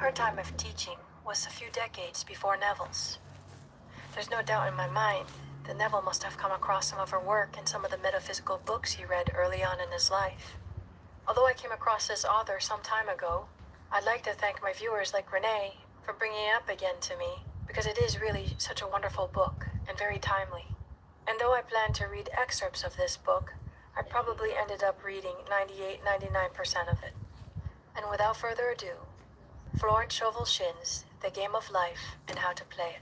Her time of teaching was a few decades before Neville's. There's no doubt in my mind that Neville must have come across some of her work in some of the metaphysical books he read early on in his life. Although I came across this author some time ago, I'd like to thank my viewers like Renee for bringing it up again to me, because it is really such a wonderful book and very timely. And though I planned to read excerpts of this book, I probably ended up reading 99% of it. And without further ado, Florence Scovel Shinn's The Game of Life and How to Play It,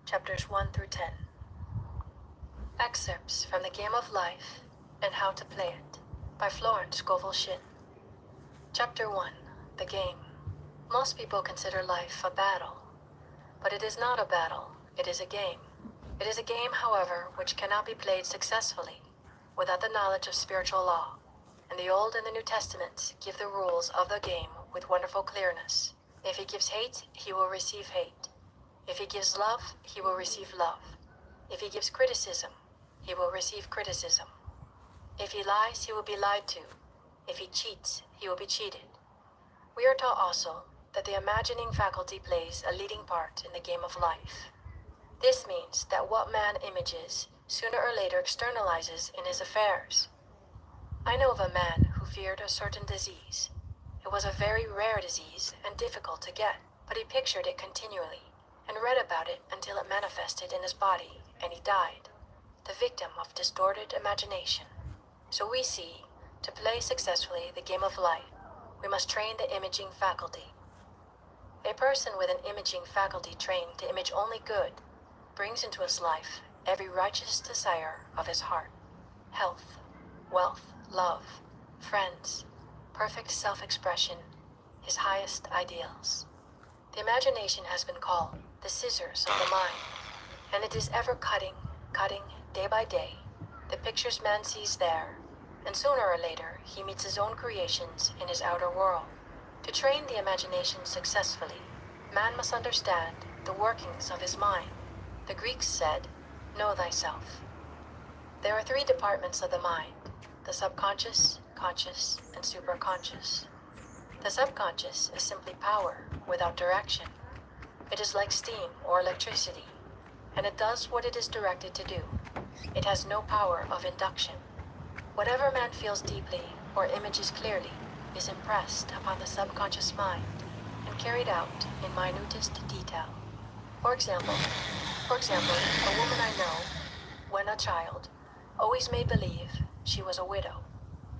Chapters 1 through 10. Excerpts from The Game of Life and How to Play It by Florence Scovel Shinn. Chapter 1. The Game. Most people consider life a battle, but it is not a battle, it is a game. It is a game, however, which cannot be played successfully without the knowledge of spiritual law, and the Old and the New Testaments give the rules of the game with wonderful clearness. If he gives hate, he will receive hate. If he gives love, he will receive love. If he gives criticism, he will receive criticism. If he lies, he will be lied to. If he cheats, he will be cheated. We are taught also that the imagining faculty plays a leading part in the game of life. This means that what man images sooner or later externalizes in his affairs. I know of a man who feared a certain disease. It was a very rare disease and difficult to get, but he pictured it continually and read about it until it manifested in his body and he died, the victim of distorted imagination. So we see, to play successfully the game of life, we must train the imaging faculty. A person with an imaging faculty trained to image only good brings into his life every righteous desire of his heart: health, wealth, love, friends, perfect self-expression, his highest ideals. The imagination has been called the scissors of the mind, and it is ever cutting, day by day, the pictures man sees there, and sooner or later he meets his own creations in his outer world. To train the imagination successfully, man must understand the workings of his mind. The Greeks said, "Know thyself." There are three departments of the mind: the subconscious, conscious, and superconscious. The subconscious is simply power without direction. It is like steam or electricity, and it does what it is directed to do. It has no power of induction. Whatever man feels deeply or images clearly is impressed upon the subconscious mind and carried out in minutest detail. For example, a woman I know, when a child, always made believe she was a widow.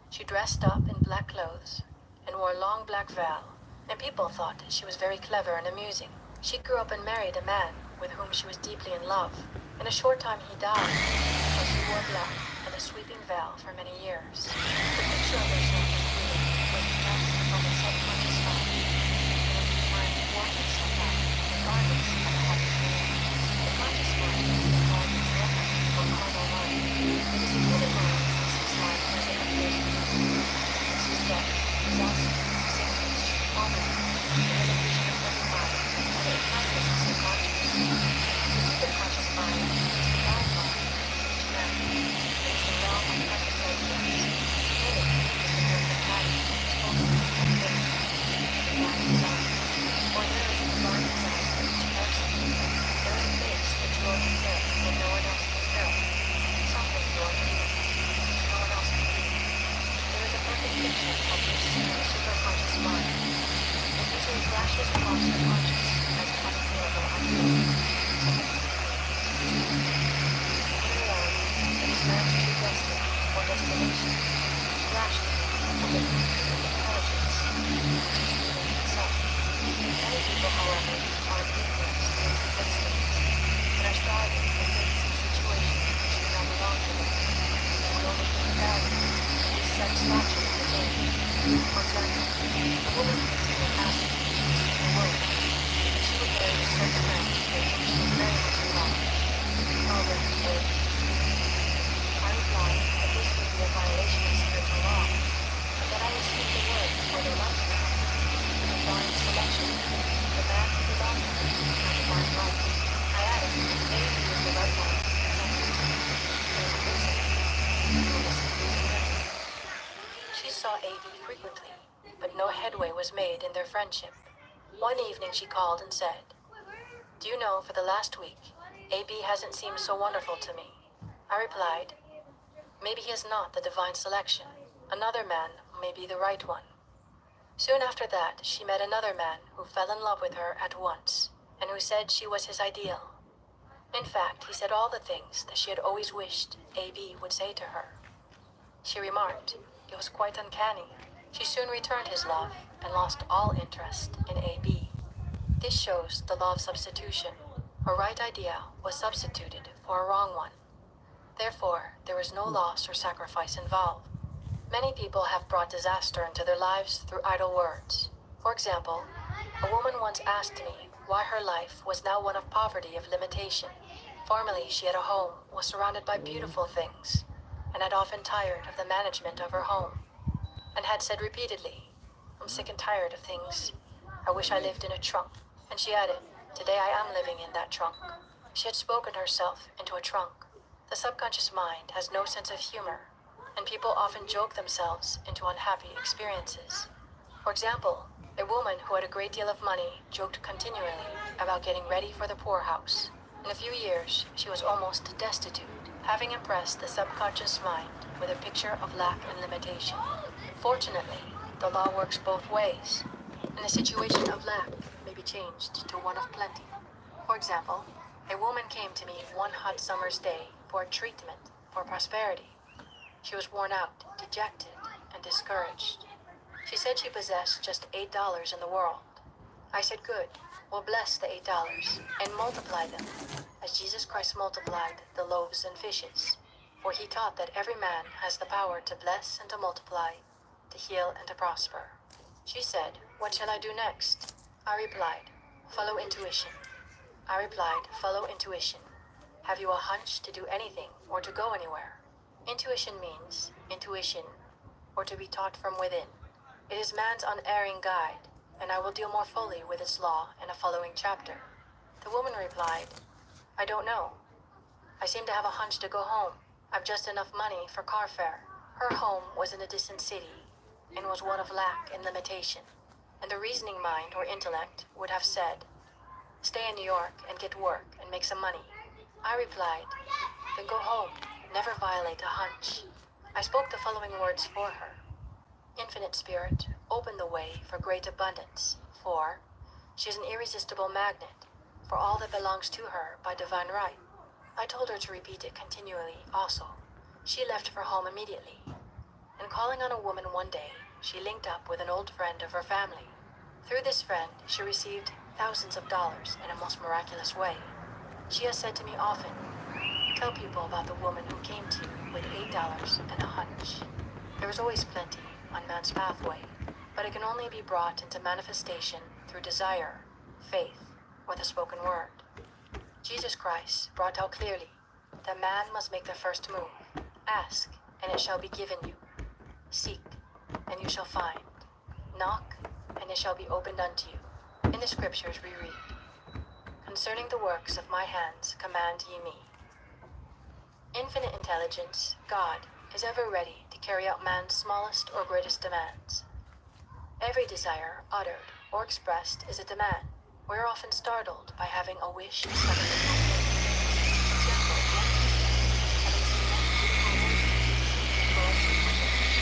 She dressed up in black clothes and wore a long black veil, and people thought she was very clever and amusing. She grew up and married a man with whom she was deeply in love. In a short time he died, but she wore black and a sweeping veil for many years. The picture of herself as widow was impressed upon the subconscious mind, and the mind warped itself out, regardless of a happy feeling. The conscious mind is the called intellect or carnal mind. It is a human mind that sees life as it appears to us. It sees death, disaster, sickness, poverty, and the illusion of every mind, and it passes the subconscious. The superconscious mind is the God mind, which man. It is the realm of perfect ideas. In it is the perfect pattern, spoken of and written. The divine design. Or there is a divine design for each person. There is a face that you are to fill and no one else can fill. Something you are to do, which no one else can do. There is a perfect picture of this in the superconscious mind. It usually flashes across the conscious as an unattainable ideal. In reality, it is man's true destiny or destination, flashed from the infinite intelligence, which is within itself. Many people, however, are influenced into instincts and are striving for things and situations which do not belong to them, and will only gain value in this satisfaction of the game. For example, a woman thinks it will ask to in the world that she would marry a certain man with whom she was very much in love. Already married. I replied that this would be a violation of spiritual law, but that I would speak the word for their love to come. The divine selection, the man who belonged to me, my divine right. I added that maybe he was the right one for some reason. There is a reason. And this is the reason. She saw A.V. frequently, but no headway was made in their friendship. One evening she called and said, "Do you know, for the last week, AB hasn't seemed so wonderful to me." I replied, "Maybe he is not the divine selection. Another man may be the right one." Soon after that, she met another man who fell in love with her at once, and who said she was his ideal. In fact, he said all the things that she had always wished AB would say to her. She remarked, it was quite uncanny. She soon returned his love and lost all interest in AB. This shows the law of substitution. A right idea was substituted for a wrong one. Therefore, there is no loss or sacrifice involved. Many people have brought disaster into their lives through idle words. For example, a woman once asked me why her life was now one of poverty of limitation. Formerly, she had a home, was surrounded by beautiful things, and had often tired of the management of her home, and had said repeatedly, "I'm sick and tired of things. I wish I lived in a trunk." And she added, "Today I am living in that trunk." She had spoken herself into a trunk. The subconscious mind has no sense of humor, and people often joke themselves into unhappy experiences. For example, a woman who had a great deal of money joked continually about getting ready for the poorhouse. In a few years, she was almost destitute, having impressed the subconscious mind with a picture of lack and limitation. Fortunately, the law works both ways, and a situation of lack may be changed to one of plenty. For example, a woman came to me one hot summer's day for a treatment for prosperity. She was worn out, dejected, and discouraged. She said she possessed just $8 in the world. I said, "Good, well bless the $8 and multiply them, as Jesus Christ multiplied the loaves and fishes. For he taught that every man has the power to bless and to multiply, to heal and to prosper." She said, "What shall I do next?" I replied, "Follow intuition." I replied, "Follow intuition. Have you a hunch to do anything or to go anywhere?" Intuition means intuition, or to be taught from within. It is man's unerring guide, and I will deal more fully with its law in a following chapter. The woman replied, "I don't know. I seem to have a hunch to go home. I've just enough money for car fare." Her home was in a distant city, and was one of lack and limitation, and the reasoning mind or intellect would have said, "Stay in New York and get work and make some money." I replied, "Then go home. Never violate a hunch." I spoke the following words for her. Infinite Spirit, open the way for great abundance, for she is an irresistible magnet for all that belongs to her by divine right. I told her to repeat it continually also. She left for home immediately, and calling on a woman one day, she linked up with an old friend of her family. Through this friend, she received thousands of dollars in a most miraculous way. She has said to me often, "Tell people about the woman who came to you with $8 and a hunch." There is always plenty on man's pathway, but it can only be brought into manifestation through desire, faith, or the spoken word. Jesus Christ brought out clearly that man must make the first move. Ask, and it shall be given you. Seek, and you shall find. Knock, and it shall be opened unto you. In the scriptures we read, "Concerning the works of my hands command ye me." Infinite intelligence, God, is ever ready to carry out man's smallest or greatest demands. Every desire uttered or expressed is a demand. We are often startled by having a wish suddenly fulfilled. For example, one having seen many beautiful roses growing in the bush,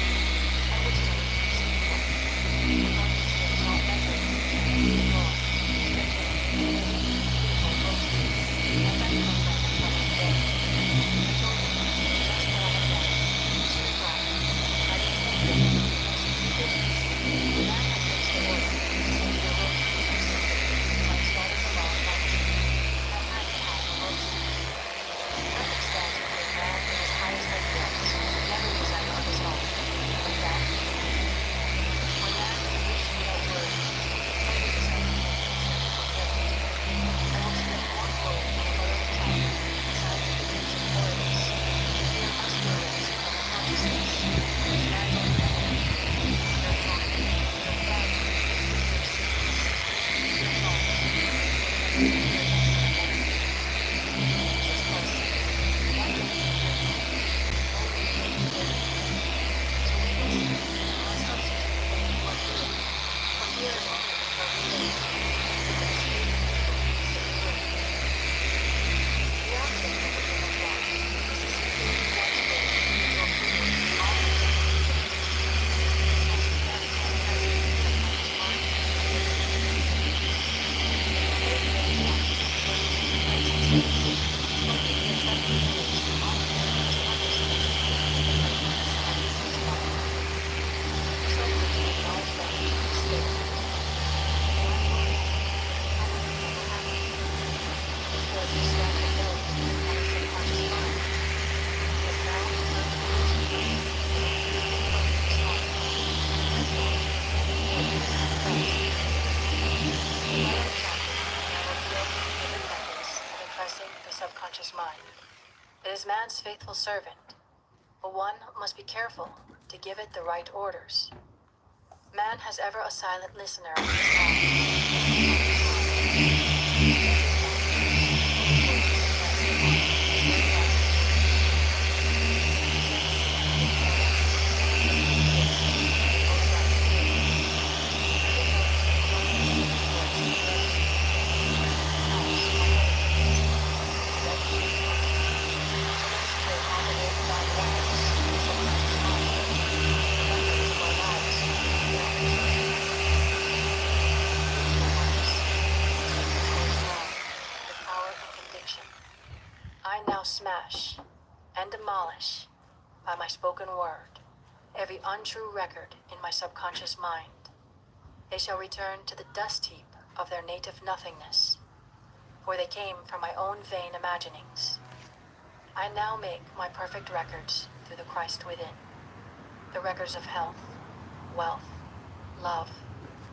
and which time seemed full. The love is not measured, nor speculated. Beautiful roses, and that comes up in front of the day. I told him, "Just what I have done." She replied, "I didn't think that you would do this. The man had placed the order, so the roses were simple, like starting the law of nature. That had to happen. is man's faithful servant, but one must be careful to give it the right orders. Man has ever a silent listener in his I now smash and demolish by my spoken word every untrue record in my subconscious mind. They shall return to the dust heap of their native nothingness, for they came from my own vain imaginings. I now make my perfect records through the Christ within, the records of health, wealth, love,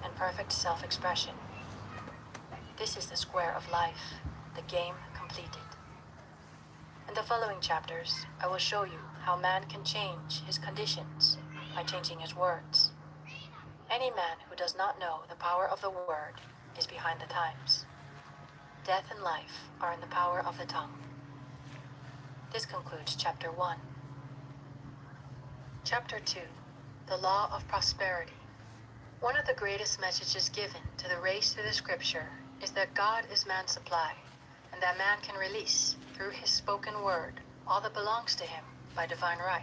and perfect self-expression. This is the square of life, the game completed. In the following chapters, I will show you how man can change his conditions by changing his words. Any man who does not know the power of the word is behind the times. Death and life are in the power of the tongue. This concludes Chapter 1. Chapter 2. The Law of Prosperity. One of the greatest messages given to the race through the scripture is that God is man's supply, and that man can release, through his spoken word, all that belongs to him by divine right.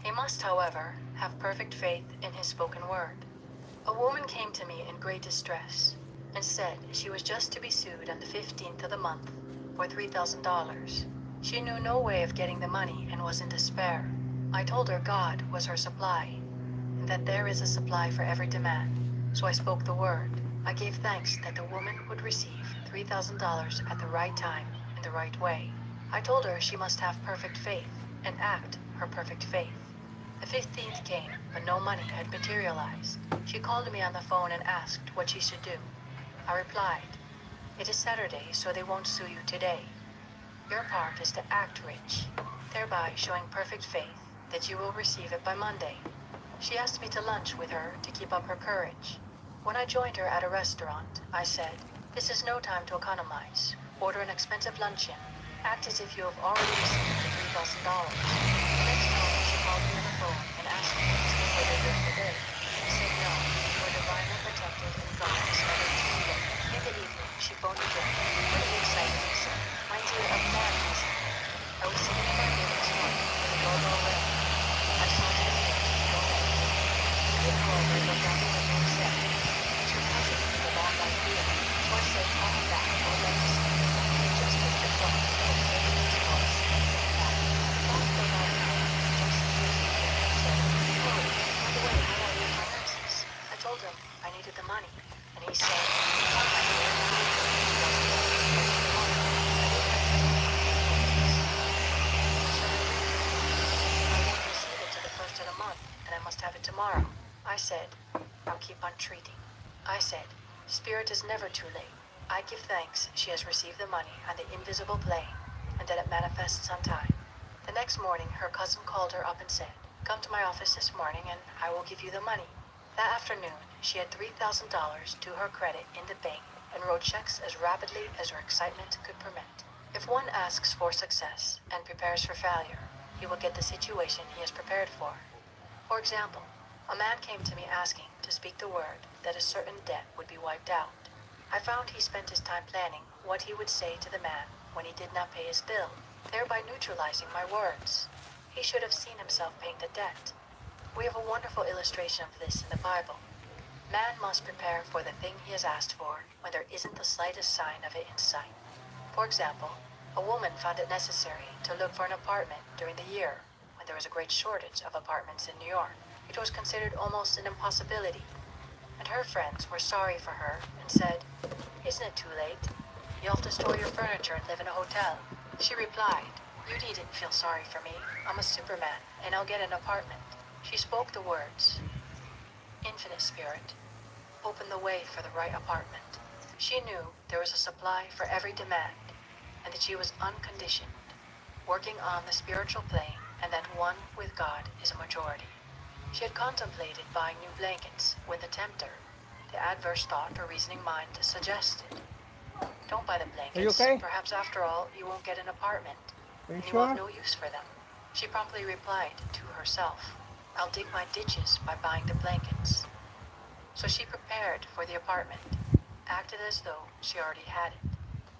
He must, however, have perfect faith in his spoken word. A woman came to me in great distress and said she was just to be sued on the 15th of the month for $3,000. She knew no way of getting the money and was in despair. I told her God was her supply, and that there is a supply for every demand. So I spoke the word. I gave thanks that the woman would receive $3,000 at the right time in the right way. I told her she must have perfect faith and act her perfect faith. The 15th came, but no money had materialized. She called me on the phone and asked what she should do. I replied, "It is Saturday, so they won't sue you today. Your part is to act rich, thereby showing perfect faith that you will receive it by Monday." She asked me to lunch with her to keep up her courage. When I joined her at a restaurant, I said, "This is no time to economize. Order an expensive luncheon. Act as if you have already received the $3,000. The next morning, she called me on the phone and asked me whether I lived the day. I said no, we're divinely protected and God is never too late. In the evening, she phoned again, really excited and said, "My dear, a man has happened. I was sitting in my room this morning when the doorbell rang. I saw to the gate, no answer. I could, however, look down the window and said, it's your cousin with the long white beard. So I said, call him back, I would like to see him. He just picked the phone, and heard his voice, and came back. Talked for about an hour, just used the phone and said, "Oh, by the way, how are your finances?" I told him I needed the money, and he said, "Oh, my dear, I need the money. I won't receive it till the first of the month, and I must have it tomorrow." I said, "I'll keep on treating." I said, "Spirit is never too late. I give thanks she has received the money on the invisible plane, and that it manifests on time." The next morning, her cousin called her up and said, "Come to my office this morning, and I will give you the money." That afternoon, she had $3,000 to her credit in the bank and wrote checks as rapidly as her excitement could permit. If one asks for success and prepares for failure, he will get the situation he is prepared for. For example, a man came to me asking to speak the word that a certain debt would be wiped out. I found he spent his time planning what he would say to the man when he did not pay his bill, thereby neutralizing my words. He should have seen himself paying the debt. We have a wonderful illustration of this in the Bible. Man must prepare for the thing he has asked for when there isn't the slightest sign of it in sight. For example, a woman found it necessary to look for an apartment during the year when there was a great shortage of apartments in New York. It was considered almost an impossibility, and her friends were sorry for her and said, "Isn't it too late? You'll have to store your furniture and live in a hotel." She replied, "You needn't feel sorry for me. I'm a Superman, and I'll get an apartment." She spoke the words, "Infinite Spirit, open the way for the right apartment." She knew there was a supply for every demand, and that she was unconditioned. working on the spiritual plane, and that one with God is a majority. She had contemplated buying new blankets when the tempter, the adverse thought or reasoning mind, suggested, "Don't buy the Are you blankets. okay? Perhaps after all, you won't get an apartment, Are you and you will have sure? no use for them." She promptly replied to herself, "I'll dig my ditches by buying the blankets." So she prepared for the apartment, acted as though she already had it.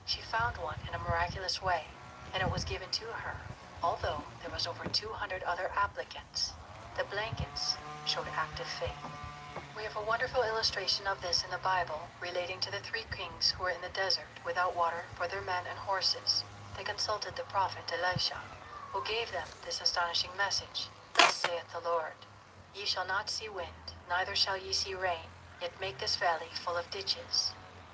She found one in a miraculous way, and it was given to her, although there was over 200 other applicants. The blankets showed active faith. We have a wonderful illustration of this in the Bible relating to the three kings who were in the desert without water for their men and horses. They consulted the prophet Elisha, who gave them this astonishing message. "Thus saith the Lord, Ye shall not see wind, neither shall ye see rain, yet make this valley full of ditches."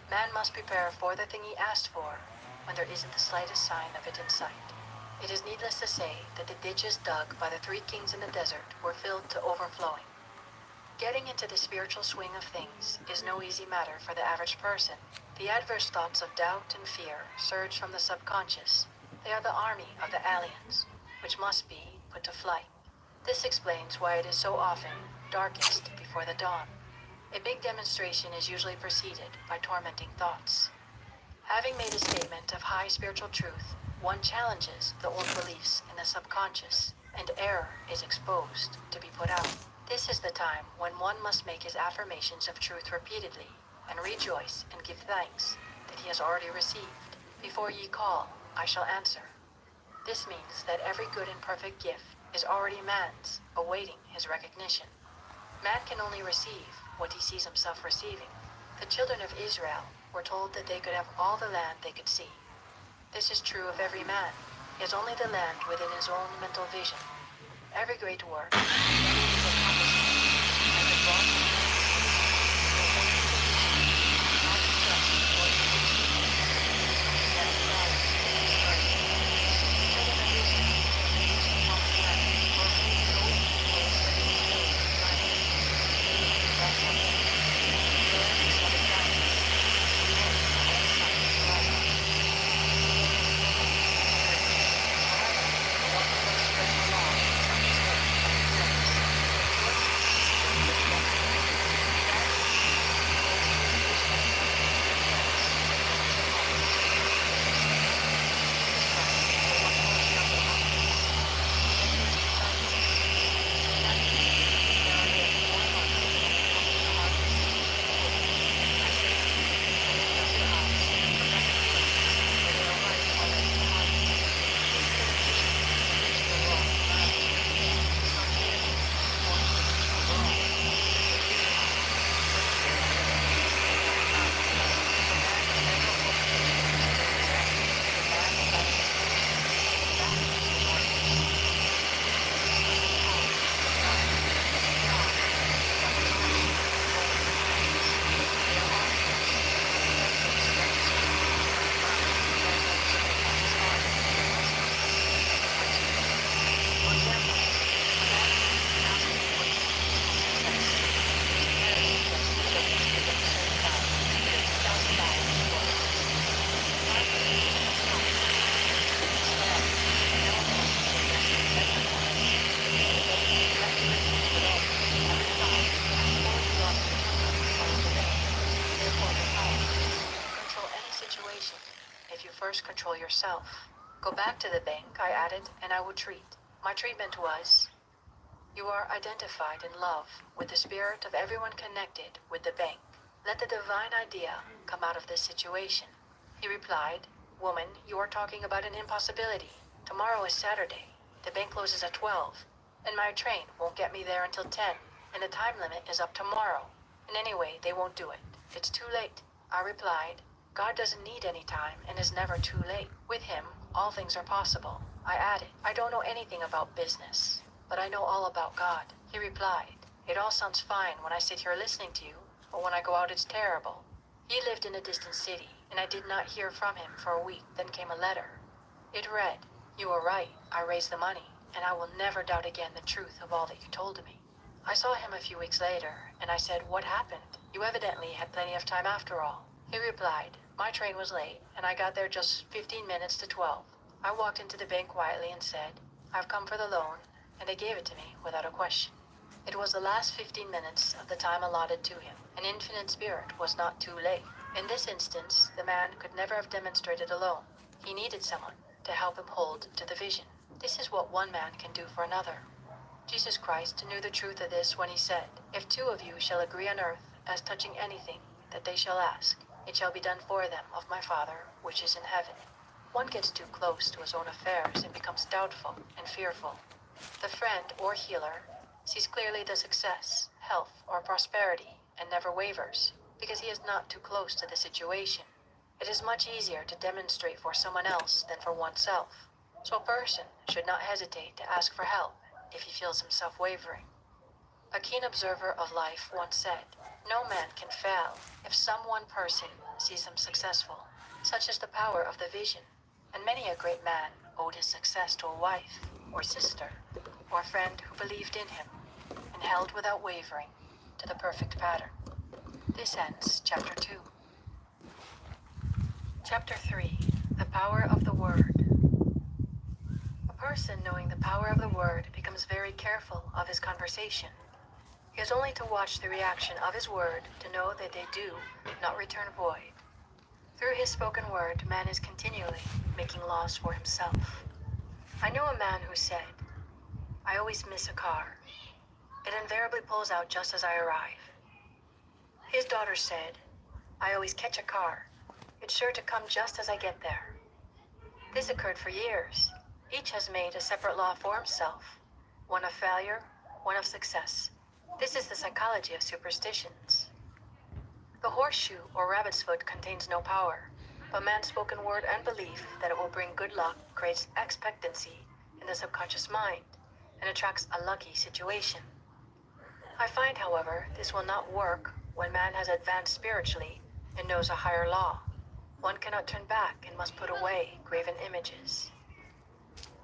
Man must prepare for the thing he asked for when there isn't the slightest sign of it in sight. It is needless to say that the ditches dug by the three kings in the desert were filled to overflowing. Getting into the spiritual swing of things is no easy matter for the average person. The adverse thoughts of doubt and fear surge from the subconscious. They are the army of the aliens, which must be put to flight. This explains why it is so often darkest before the dawn. A big demonstration is usually preceded by tormenting thoughts. Having made a statement of high spiritual truth, one challenges the old beliefs in the subconscious, and error is exposed to be put out. This is the time when one must make his affirmations of truth repeatedly, and rejoice and give thanks that he has already received. "Before ye call, I shall answer." This means that every good and perfect gift is already man's, awaiting his recognition. Man can only receive what he sees himself receiving. The children of Israel were told that they could have all the land they could see. This is true of every man. He has only the land within his own mental vision. Every great work, many of his accomplishments, has been brought to first control yourself. "Go back to the bank," I added, "and I will treat." My treatment was, "You are identified in love with the spirit of everyone connected with the bank. Let the divine idea come out of this situation." He replied, "Woman, you are talking about an impossibility. Tomorrow is Saturday. The bank closes at 12, and my train won't get me there until 10, and the time limit is up tomorrow. And anyway, they won't do it. It's too late." I replied, "God doesn't need any time and is never too late. With him, all things are possible." I added, "I don't know anything about business, but I know all about God." He replied, "It all sounds fine when I sit here listening to you, but when I go out it's terrible." He lived in a distant city, and I did not hear from him for a week. Then came a letter. It read, "You are right, I raised the money, and I will never doubt again the truth of all that you told me." I saw him a few weeks later, and I said, "What happened? You evidently had plenty of time after all." He replied, "My train was late, and I got there just 15 minutes to 12. I walked into the bank quietly and said, "I've come for the loan," and they gave it to me without a question. It was the last 15 minutes of the time allotted to him. An infinite spirit was not too late. In this instance, the man could never have demonstrated alone. He needed someone to help him hold to the vision. This is what one man can do for another. Jesus Christ knew the truth of this when he said, "If two of you shall agree on earth as touching anything that they shall ask, it shall be done for them of my Father which is in heaven." One gets too close to his own affairs and becomes doubtful and fearful. The friend or healer sees clearly the success, health, or prosperity and never wavers because he is not too close to the situation. It is much easier to demonstrate for someone else than for oneself. So a person should not hesitate to ask for help if he feels himself wavering. A keen observer of life once said, "No man can fail if some one person sees him successful." Such is the power of the vision, and many a great man owed his success to a wife, or sister, or friend who believed in him and held without wavering to the perfect pattern. This ends Chapter 2. Chapter 3. The Power of the Word. A person knowing the power of the word becomes very careful of his conversation. He has only to watch the reaction of his word to know that they do not return void. Through his spoken word, man is continually making laws for himself. I know a man who said, "I always miss a car. It invariably pulls out just as I arrive." His daughter said, "I always catch a car. It's sure to come just as I get there." This occurred for years. Each has made a separate law for himself, one of failure, one of success. This is the psychology of superstitions. The horseshoe or rabbit's foot contains no power, but man's spoken word and belief that it will bring good luck creates expectancy in the subconscious mind and attracts a lucky situation. I find, however, this will not work when man has advanced spiritually and knows a higher law. One cannot turn back and must put away graven images.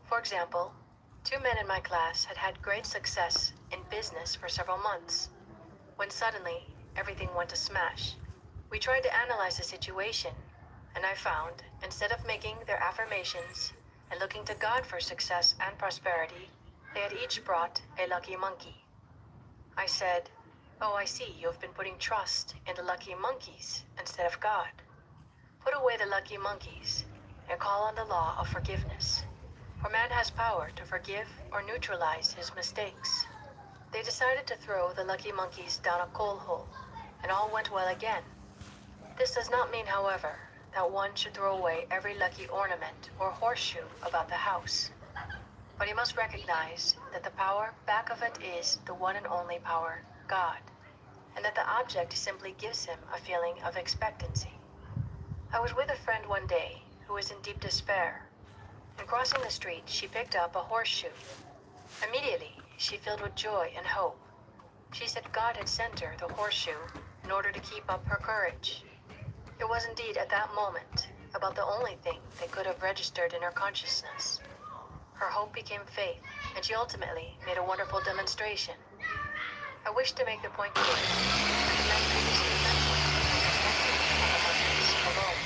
For example, 2 men in my class had had great success in business for several months. When suddenly, everything went to smash. We tried to analyze the situation, and I found, instead of making their affirmations and looking to God for success and prosperity, they had each brought a lucky monkey. I said, "Oh, I see, you have been putting trust in the lucky monkeys instead of God. Put away the lucky monkeys and call on the law of forgiveness. For man has power to forgive or neutralize his mistakes." They decided to throw the lucky monkeys down a coal hole, and all went well again. This does not mean, however, that one should throw away every lucky ornament or horseshoe about the house. But he must recognize that the power back of it is the one and only power, God, and that the object simply gives him a feeling of expectancy. I was with a friend one day who was in deep despair. In crossing the street, she picked up a horseshoe. Immediately, she filled with joy and hope. She said God had sent her the horseshoe in order to keep up her courage. It was indeed at that moment about the only thing that could have registered in her consciousness. Her hope became faith, and she ultimately made a wonderful demonstration. I wish to make the point clear that the men previously mentioned on the monkeys alone.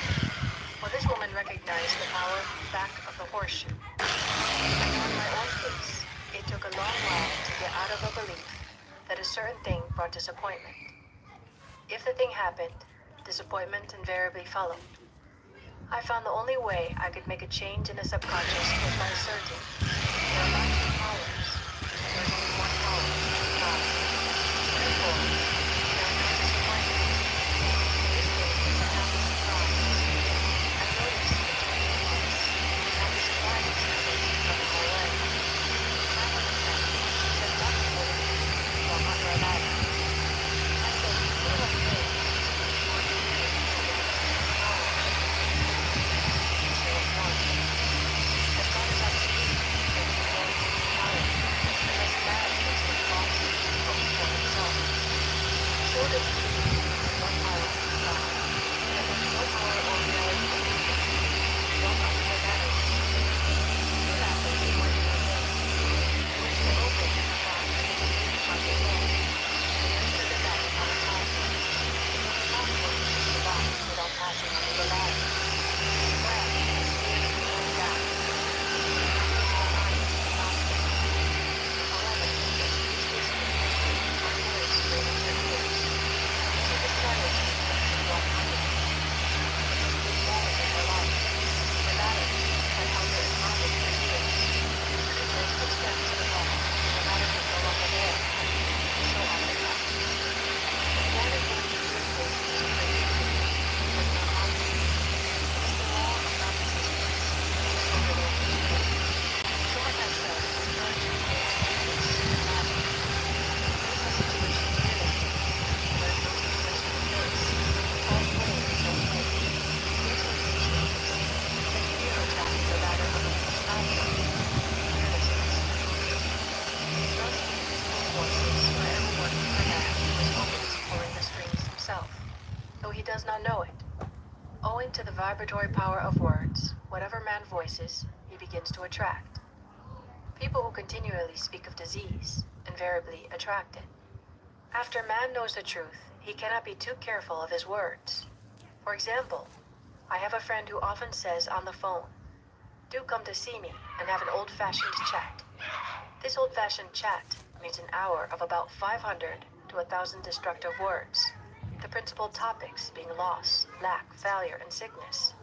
For this woman recognized the power back of the horseshoe. And on my own case, it took a long while to get out of a belief that a certain thing brought disappointment. If the thing happened, disappointment invariably followed. I found the only way I could make a change in the subconscious was by asserting there are not two powers, there is only one power, God. Therefore, there are no disappointments. In this case, I have the surprise. I noticed the change once, and had the surprises completely coming my way. Time was spent, said nothing more than while under a ladder. I said, "What do I say? Or do you think power?" She said, "One. That God is absolute, there can be only one power. Owing to the vibratory power of words, whatever man voices, he begins to attract. People who continually speak of disease invariably attract it. After man knows the truth, he cannot be too careful of his words. For example, I have a friend who often says on the phone, "Do come to see me and have an old-fashioned chat." This old-fashioned chat means an hour of about 500 to 1,000 destructive words, the principal topics being loss, lack, failure, and sickness.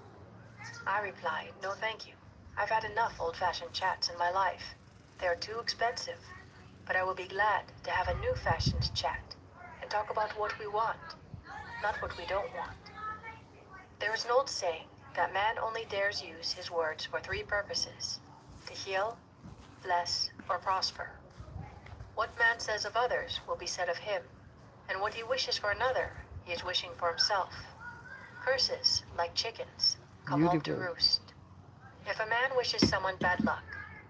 I replied, "No thank you. I've had enough old-fashioned chats in my life. They are too expensive, but I will be glad to have a new-fashioned chat and talk about what we want, not what we don't want." There is an old saying that man only dares use his words for 3 purposes: to heal, bless, or prosper. What man says of others will be said of him, and what he wishes for another, he is wishing for himself. Curses, like chickens, come home to roost. If a man wishes someone bad luck,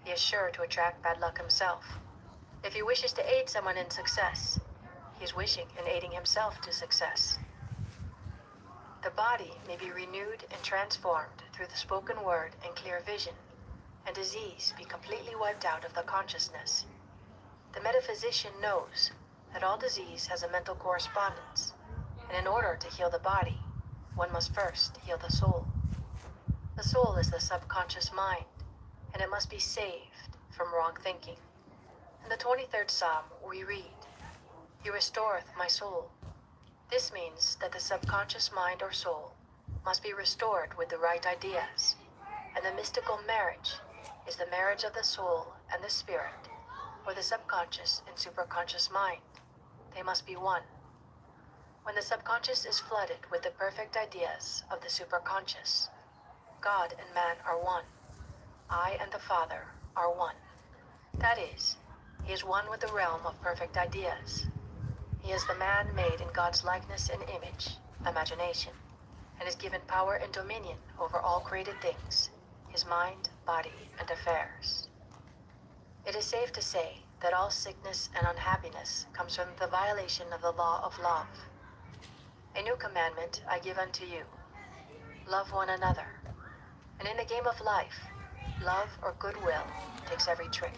he is sure to attract bad luck himself. If he wishes to aid someone in success, he is wishing and aiding himself to success. The body may be renewed and transformed through the spoken word and clear vision, and disease be completely wiped out of the consciousness. The metaphysician knows that all disease has a mental correspondence, and in order to heal the body, one must first heal the soul. The soul is the subconscious mind, and it must be saved from wrong thinking. In the 23rd Psalm, we read, "He restoreth my soul." This means that the subconscious mind or soul must be restored with the right ideas, and the mystical marriage is the marriage of the soul and the spirit, or the subconscious and superconscious mind. They must be one. When the subconscious is flooded with the perfect ideas of the superconscious, God and man are one. I and the Father are one. That is, he is one with the realm of perfect ideas. He is the man made in God's likeness and image, imagination, and is given power and dominion over all created things, his mind, body, and affairs. It is safe to say that all sickness and unhappiness comes from the violation of the law of love. A new commandment I give unto you: love one another. And in the game of life, love or goodwill takes every trick.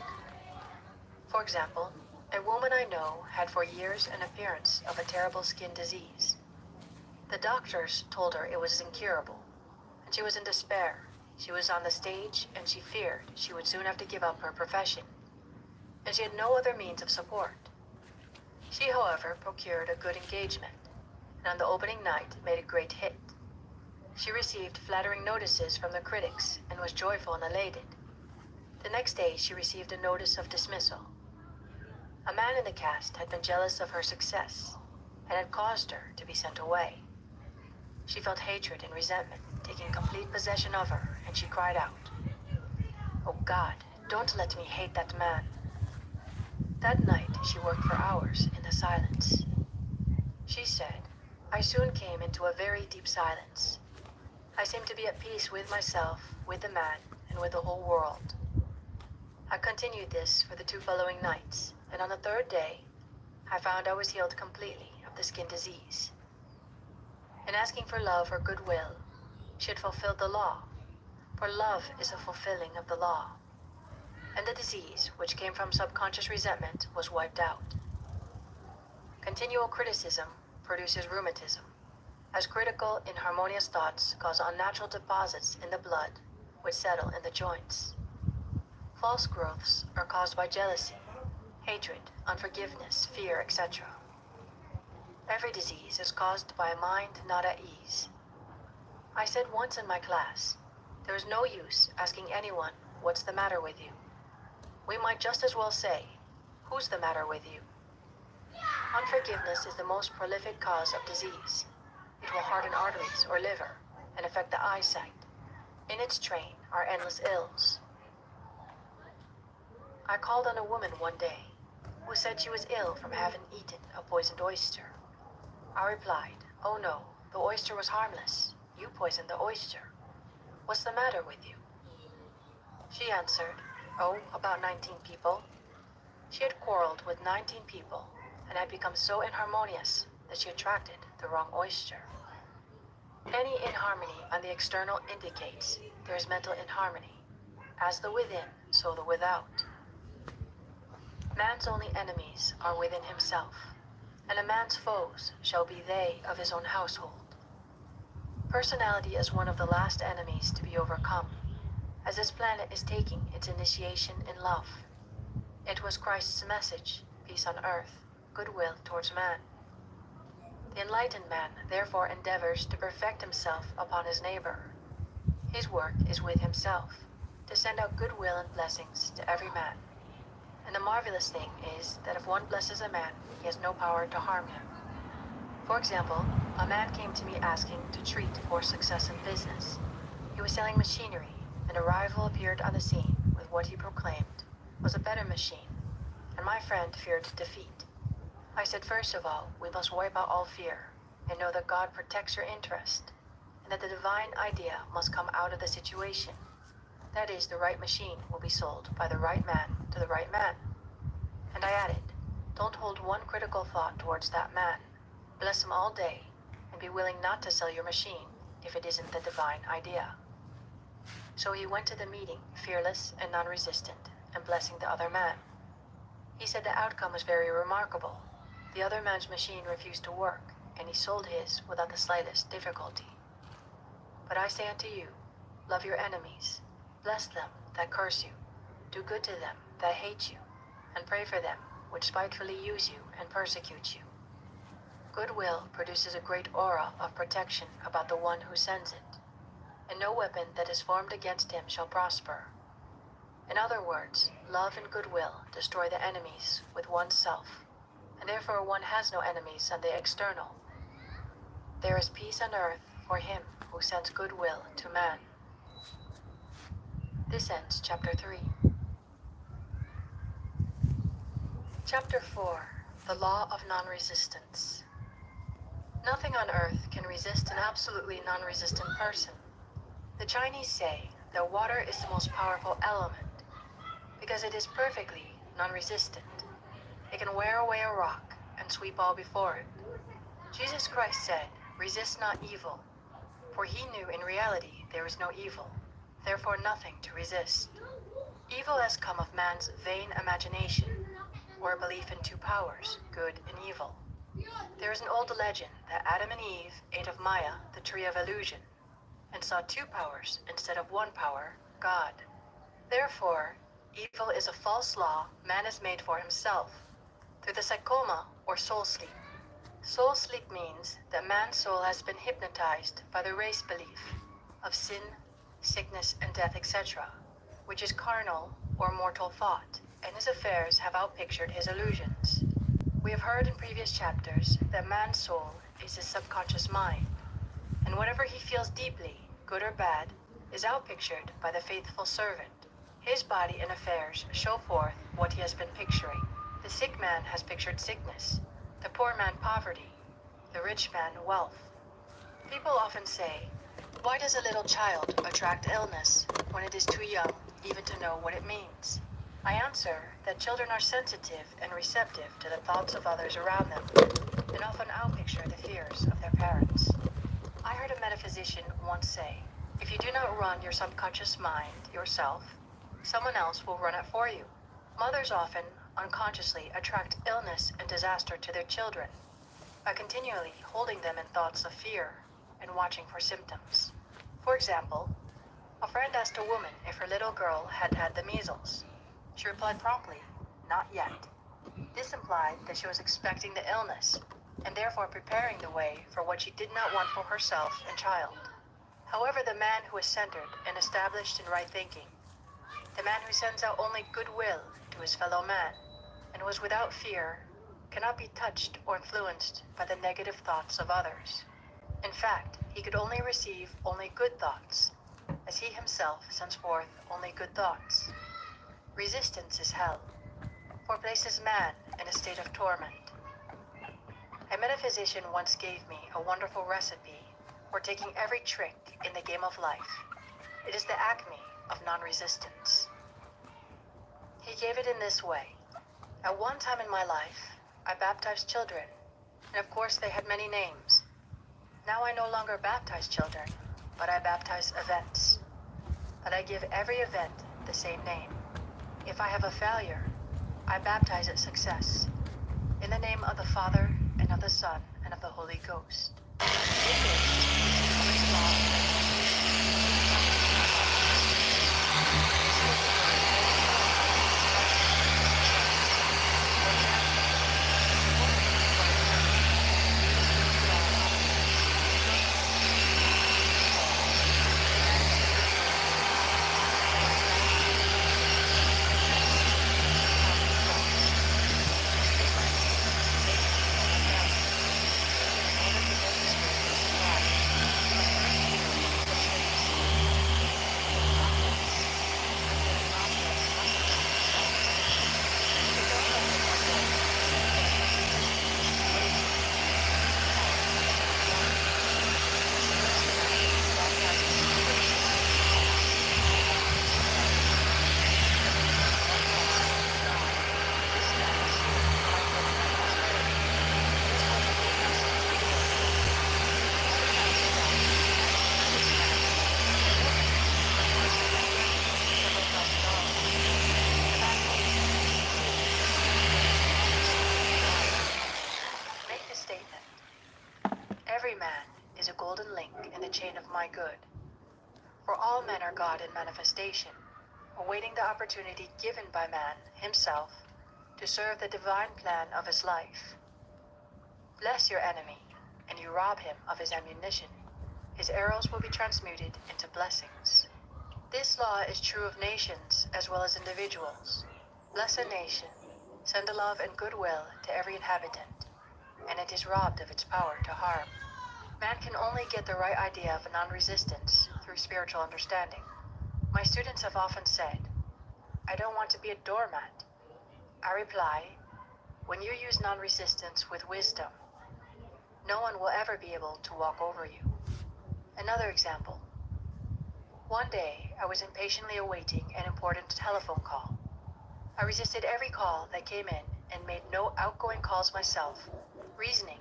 For example, a woman I know had for years an appearance of a terrible skin disease. The doctors told her it was incurable, and she was in despair. She was on the stage, and she feared she would soon have to give up her profession, and she had no other means of support. She, however, procured a good engagement, and on the opening night made a great hit. She received flattering notices from the critics and was joyful and elated. The next day she received a notice of dismissal. A man in the cast had been jealous of her success and had caused her to be sent away. She felt hatred and resentment taking complete possession of her, and she cried out, "Oh God, don't let me hate that man." That night she worked for hours in the silence. She said, "I soon came into a very deep silence. I seemed to be at peace with myself, with the man, and with the whole world." I continued this for the 2 following nights, and on the 3rd day, I found I was healed completely of the skin disease. In asking for love or goodwill, she had fulfilled the law, for love is a fulfilling of the law. And the disease, which came from subconscious resentment, was wiped out. Continual criticism produces rheumatism, as critical, inharmonious thoughts cause unnatural deposits in the blood, which settle in the joints. False growths are caused by jealousy, hatred, unforgiveness, fear, etc. Every disease is caused by a mind not at ease. I said once in my class, there is no use asking anyone, "What's the matter with you?" We might just as well say, "Who's the matter with you?" Unforgiveness is the most prolific cause of disease. It will harden arteries or liver and affect the eyesight. In its train are endless ills. I called on a woman one day who said she was ill from having eaten a poisoned oyster. I replied, "Oh no, the oyster was harmless. You poisoned the oyster. What's the matter with you?" She answered, "Oh, about 19 people." She had quarreled with 19 people and had become so inharmonious that she attracted the wrong oyster. Any inharmony on the external indicates there is mental inharmony. As the within, so the without. Man's only enemies are within himself, and a man's foes shall be they of his own household. Personality is one of the last enemies to be overcome, as this planet is taking its initiation in love. It was Christ's message, peace on earth, goodwill towards man. The enlightened man therefore endeavors to perfect himself upon his neighbor. His work is with himself, to send out goodwill and blessings to every man. And the marvelous thing is that if one blesses a man, he has no power to harm him. For example, a man came to me asking to treat for success in business. He was selling machinery, and a rival appeared on the scene with what he proclaimed was a better machine, and my friend feared defeat. I said, first of all, we must wipe out all fear and know that God protects your interest, and that the divine idea must come out of the situation. That is, the right machine will be sold by the right man to the right man. And I added, don't hold one critical thought towards that man. Bless him all day, and be willing not to sell your machine if it isn't the divine idea. So he went to the meeting, fearless and non-resistant, and blessing the other man. He said the outcome was very remarkable. The other man's machine refused to work, and he sold his without the slightest difficulty. But I say unto you, love your enemies, bless them that curse you, do good to them that hate you, and pray for them which spitefully use you and persecute you. Goodwill produces a great aura of protection about the one who sends it, and no weapon that is formed against him shall prosper. In other words, love and goodwill destroy the enemies with oneself, and therefore one has no enemies on the external. There is peace on earth for him who sends goodwill to man. This ends chapter 3. Chapter 4. The Law of Non-Resistance. Nothing on earth can resist an absolutely non-resistant person. The Chinese say that water is the most powerful element because it is perfectly non-resistant. It can wear away a rock and sweep all before it. Jesus Christ said, resist not evil, for he knew in reality there was no evil, therefore nothing to resist. Evil has come of man's vain imagination, or a belief in two powers, good and evil. There is an old legend that Adam and Eve ate of Maya, the tree of illusion, and saw two powers instead of one power, God. Therefore, evil is a false law man has made for himself, through the psychoma or soul sleep. Soul sleep means that man's soul has been hypnotized by the race belief of sin, sickness, and death, etc., which is carnal or mortal thought, and his affairs have outpictured his illusions. We have heard in previous chapters that man's soul is his subconscious mind, and whatever he feels deeply, good or bad, is outpictured by the faithful servant. His body and affairs show forth what he has been picturing. The sick man has pictured sickness, the poor man poverty, the rich man wealth. People often say, why does a little child attract illness when it is too young even to know what it means? I answer that children are sensitive and receptive to the thoughts of others around them, and often outpicture the fears of their parents. I heard a metaphysician once say, if you do not run your subconscious mind yourself, someone else will run it for you. Mothers often, unconsciously, attract illness and disaster to their children by continually holding them in thoughts of fear and watching for symptoms. For example, a friend asked a woman if her little girl had had the measles. She replied promptly, not yet. This implied that she was expecting the illness, and therefore preparing the way for what she did not want for herself and child. However, the man who is centered and established in right thinking, the man who sends out only goodwill to his fellow man, and was without fear, cannot be touched or influenced by the negative thoughts of others. In fact, he could only receive only good thoughts, as he himself sends forth only good thoughts. Resistance is hell, for places man in a state of torment. A metaphysician once gave me a wonderful recipe for taking every trick in the game of life. It is the acme of non-resistance. He gave it in this way. At one time in my life, I baptized children, and of course they had many names. Now I no longer baptize children, but I baptize events. But I give every event the same name. If I have a failure, I baptize it success. In the name of the Father, and of the Son, and of the Holy Ghost. Every man is a golden link in the chain of my good. For all men are God in manifestation, awaiting the opportunity given by man himself to serve the divine plan of his life. Bless your enemy, and you rob him of his ammunition. His arrows will be transmuted into blessings. This law is true of nations as well as individuals. Bless a nation, send love and goodwill to every inhabitant, and it is robbed of its power to harm. Man can only get the right idea of non-resistance through spiritual understanding. My students have often said, "I don't want to be a doormat." I reply, when you use non-resistance with wisdom, no one will ever be able to walk over you. Another example. One day, I was impatiently awaiting an important telephone call. I resisted every call that came in and made no outgoing calls myself, reasoning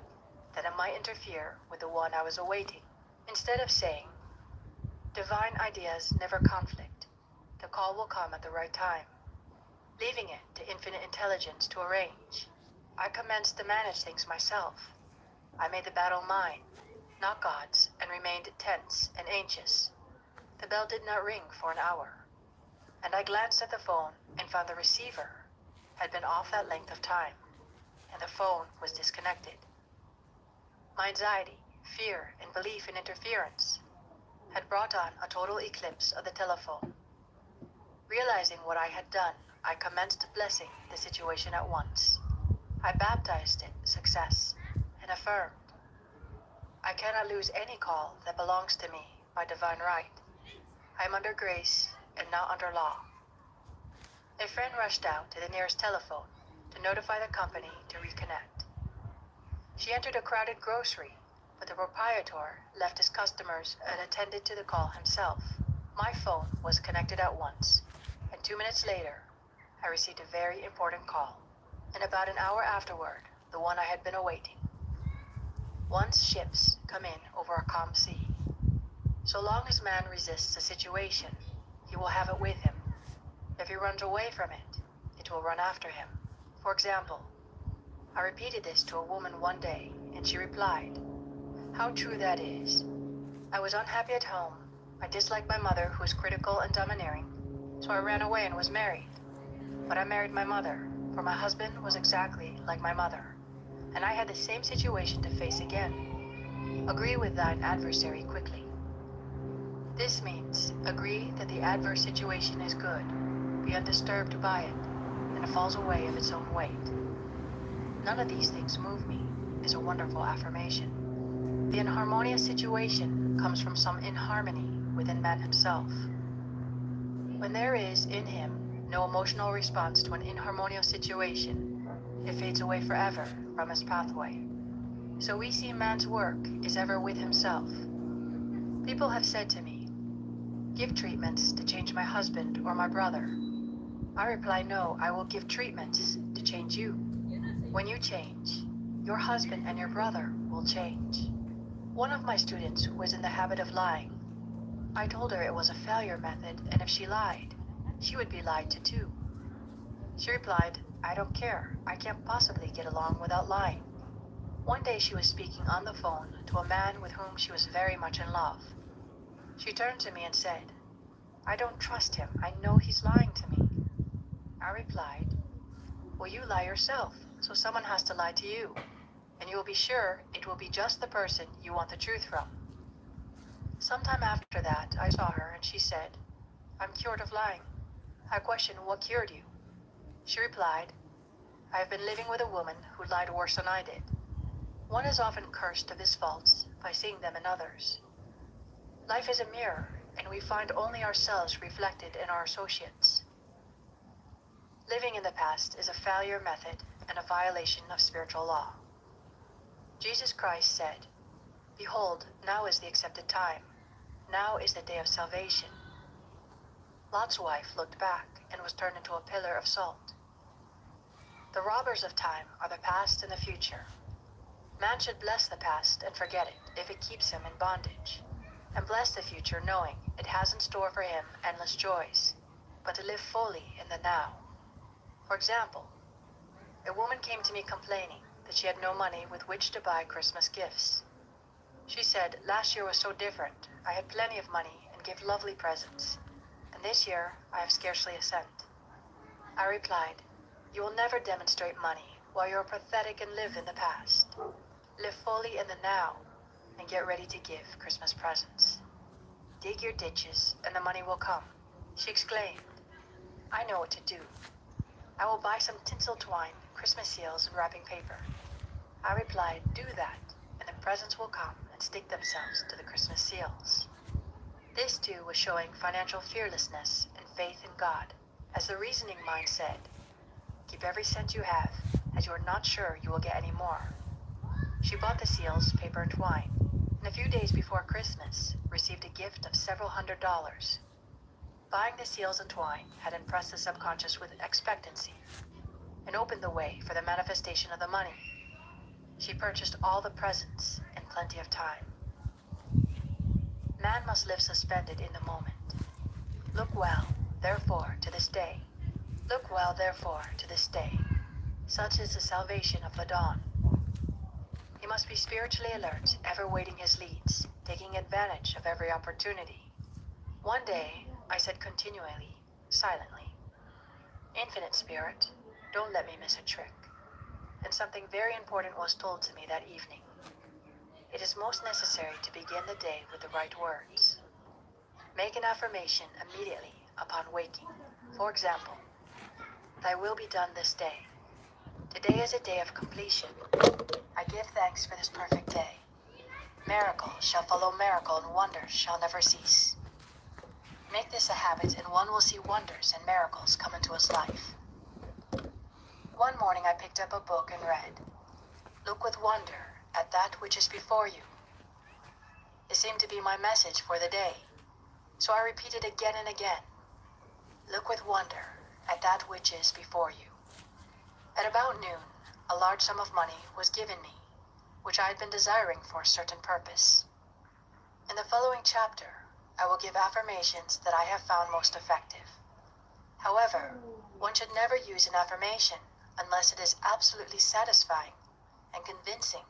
that it might interfere with the one I was awaiting. Instead of saying, "Divine ideas never conflict. The call will come at the right time," leaving it to infinite intelligence to arrange, I commenced to manage things myself. I made the battle mine, not God's, and remained tense and anxious. The bell did not ring for an hour, and I glanced at the phone and found the receiver had been off that length of time, and the phone was disconnected. My anxiety, fear, and belief in interference had brought on a total eclipse of the telephone. Realizing what I had done, I commenced blessing the situation at once. I baptized it success and affirmed, "I cannot lose any call that belongs to me by divine right. I am under grace and not under law." A friend rushed out to the nearest telephone to notify the company to reconnect. She entered a crowded grocery, but the proprietor left his customers and attended to the call himself. My phone was connected at once, and 2 minutes later, I received a very important call, and about an hour afterward, the one I had been awaiting. Once ships come in over a calm sea, so long as man resists a situation, he will have it with him. If he runs away from it, it will run after him. For example, I repeated this to a woman one day, and she replied, "How true that is. I was unhappy at home. I disliked my mother, who was critical and domineering, so I ran away and was married. But I married my mother, for my husband was exactly like my mother, and I had the same situation to face again. Agree with thine adversary quickly." This means agree that the adverse situation is good, be undisturbed by it, and it falls away of its own weight. "None of these things move me" is a wonderful affirmation. The inharmonious situation comes from some inharmony within man himself. When there is in him no emotional response to an inharmonious situation, it fades away forever from his pathway. So we see man's work is ever with himself. People have said to me, "Give treatments to change my husband or my brother." I reply, no, I will give treatments to change you. When you change, your husband and your brother will change. One of my students was in the habit of lying. I told her it was a failure method, and if she lied, she would be lied to too. She replied, "I don't care. I can't possibly get along without lying." One day she was speaking on the phone to a man with whom she was very much in love. She turned to me and said, "I don't trust him. I know he's lying to me." I replied, "Well, you lie yourself, so someone has to lie to you, and you will be sure it will be just the person you want the truth from." Sometime after that, I saw her and she said, "I'm cured of lying." I questioned, "What cured you?" She replied, "I have been living with a woman who lied worse than I did." One is often cursed of his faults by seeing them in others. Life is a mirror, and we find only ourselves reflected in our associates. Living in the past is a failure method and a violation of spiritual law. Jesus Christ said, "Behold, now is the accepted time. Now is the day of salvation." Lot's wife looked back and was turned into a pillar of salt. The robbers of time are the past and the future. Man should bless the past and forget it if it keeps him in bondage, and bless the future knowing it has in store for him endless joys, but to live fully in the now. For example, a woman came to me complaining that she had no money with which to buy Christmas gifts. She said, "Last year was so different. I had plenty of money and gave lovely presents, and this year I have scarcely a cent." I replied, "You will never demonstrate money while you are pathetic and live in the past. Live fully in the now and get ready to give Christmas presents. Dig your ditches and the money will come." She exclaimed, "I know what to do. I will buy some tinsel twine, Christmas seals, and wrapping paper." I replied, "Do that, and the presents will come and stick themselves to the Christmas seals." This too was showing financial fearlessness and faith in God, as the reasoning mind said, "Keep every cent you have, as you are not sure you will get any more." She bought the seals, paper, and twine, and a few days before Christmas received a gift of several $100s. Buying the seals and twine had impressed the subconscious with expectancy and opened the way for the manifestation of the money. She purchased all the presents in plenty of time. Man must live suspended in the moment. Look well, therefore, to this day. Look well, therefore, to this day. Such is the salvation of the dawn. He must be spiritually alert, ever waiting his leads, taking advantage of every opportunity. One day, I said continually, silently, "Infinite Spirit, don't let me miss a trick." And something very important was told to me that evening. It is most necessary to begin the day with the right words. Make an affirmation immediately upon waking. For example, "Thy will be done this day." Today is a day of completion. I give thanks for this perfect day. Miracle shall follow miracle and wonders shall never cease. Make this a habit and one will see wonders and miracles come into his life. One morning I picked up a book and read, "Look with wonder at that which is before you." It seemed to be my message for the day, so I repeated again and again, "Look with wonder at that which is before you." At about noon, a large sum of money was given me, which I had been desiring for a certain purpose. In the following chapter, I will give affirmations that I have found most effective. However, one should never use an affirmation unless it is absolutely satisfying and convincing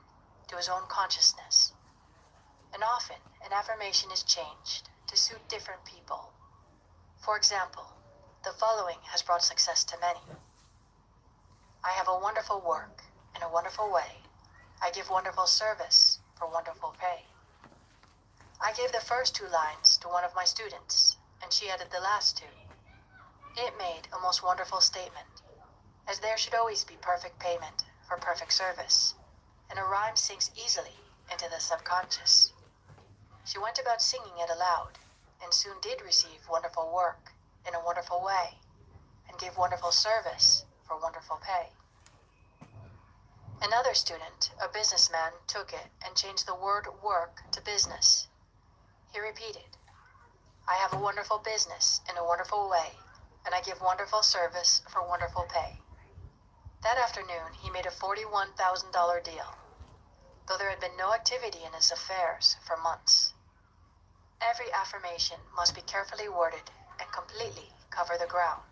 to his own consciousness. And often, an affirmation is changed to suit different people. For example, the following has brought success to many. "I have a wonderful work in a wonderful way. I give wonderful service for wonderful pay." I gave the first two lines to one of my students, and she added the last two. It made a most wonderful statement, as there should always be perfect payment for perfect service, and a rhyme sinks easily into the subconscious. She went about singing it aloud, and soon did receive wonderful work in a wonderful way, and gave wonderful service for wonderful pay. Another student, a businessman, took it and changed the word work to business. He repeated, "I have a wonderful business in a wonderful way, and I give wonderful service for wonderful pay." That afternoon, he made a $41,000 deal. though there had been no activity in his affairs for months. Every affirmation must be carefully worded and completely cover the ground.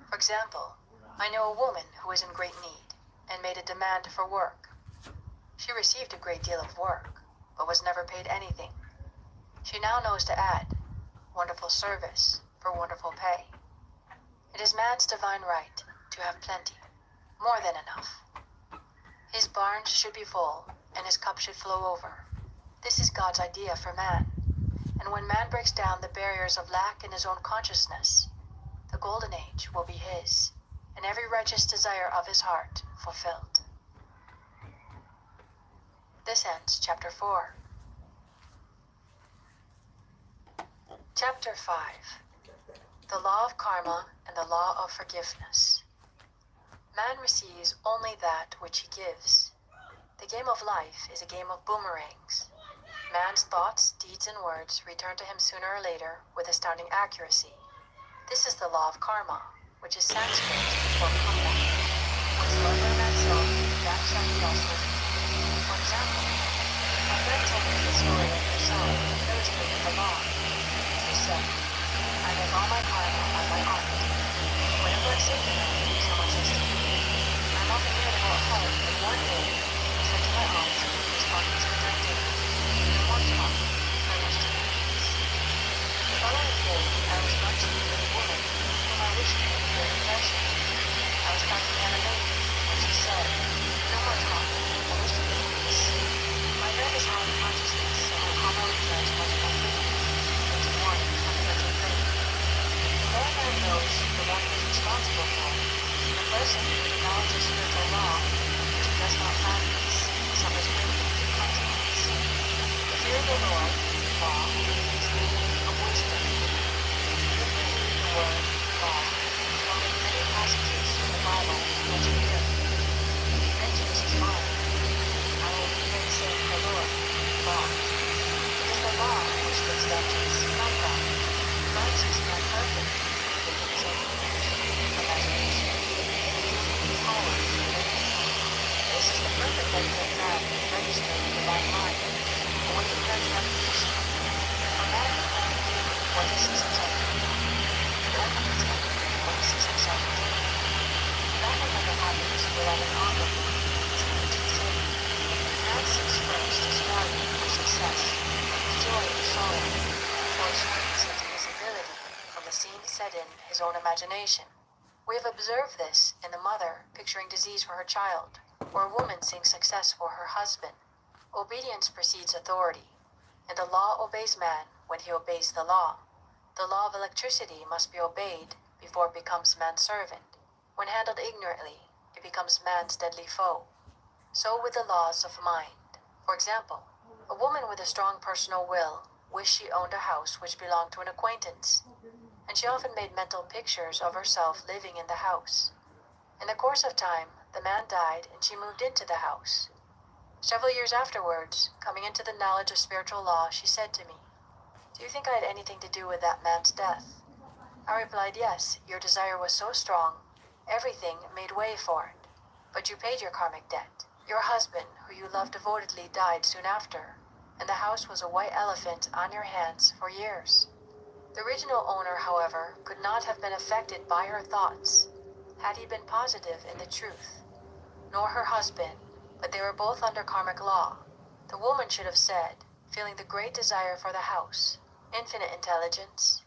For example, I know a woman who is in great need and made a demand for work. She received a great deal of work, but was never paid anything. She now knows to add, wonderful service for wonderful pay. It is man's divine right to have plenty, more than enough. His barns should be full, and his cup should flow over. This is God's idea for man. And when man breaks down the barriers of lack in his own consciousness, the golden age will be his, and every righteous desire of his heart fulfilled. This ends Chapter 4. Chapter 5. The Law of Karma and the Law of Forgiveness. Man receives only that which he gives. The game of life is a game of boomerangs. Man's thoughts, deeds, and words return to him sooner or later with astounding accuracy. This is the law of karma, which is Sanskrit for comeback. What's done by man's self, that shall be also. For example, my friend told me the story of herself illustrated the law. She said, I make all my karma on my aunt. Whenever I say to her, someone says to me, I'm often near to go home, and one day, I said to my aunt, responding to her dinner, one time, I wish to be peace. The following day, I was lunching with a woman whom I wished to make a great impression. I was talking animated when she said, no more talk, I wish to be peace. My friend is high in consciousness, so her karma returns much more frequently than to one fundamental thing. The more man knows the one he is responsible for, the person who acknowledges spiritual law, which he does not have peace, suffers greatly in consequence. The fear of the Lord, law, is the meaning of wisdom. The word, law, is found in many passages in the Bible mention fear. Vengeance is mine. I will repay, saith the Lord, law. It is the law which gives vengeance, not God. God sees man perfect, within his own image, imagination, and power to live. This is the perfect idea of man registered in the divine mind. And when he turns recognition, a man can only do what he sees himself doing. He only gets angry when he sees himself doing. Nothing ever happens without an onlooker, as the ancients say. Man seeks first his value or success, his joy or sorrow, before it swings into visibility from the scene set in his own imagination. We have observed this in the mother picturing disease for her child, or a woman seeing success for her husband. Obedience precedes authority, and the law obeys man when he obeys the law. The law of electricity must be obeyed before it becomes man's servant. When handled ignorantly, it becomes man's deadly foe. So with the laws of mind. For example, a woman with a strong personal will wished she owned a house which belonged to an acquaintance, and she often made mental pictures of herself living in the house. In the course of time, the man died and she moved into the house. Several years afterwards, coming into the knowledge of spiritual law, she said to me, do you think I had anything to do with that man's death? I replied, yes, your desire was so strong, everything made way for it. But you paid your karmic debt. Your husband, who you loved devotedly, died soon after, and the house was a white elephant on your hands for years. The original owner, however, could not have been affected by her thoughts, had he been positive in the truth. Nor her husband, but they were both under karmic law. The woman should have said, feeling the great desire for the house, infinite intelligence,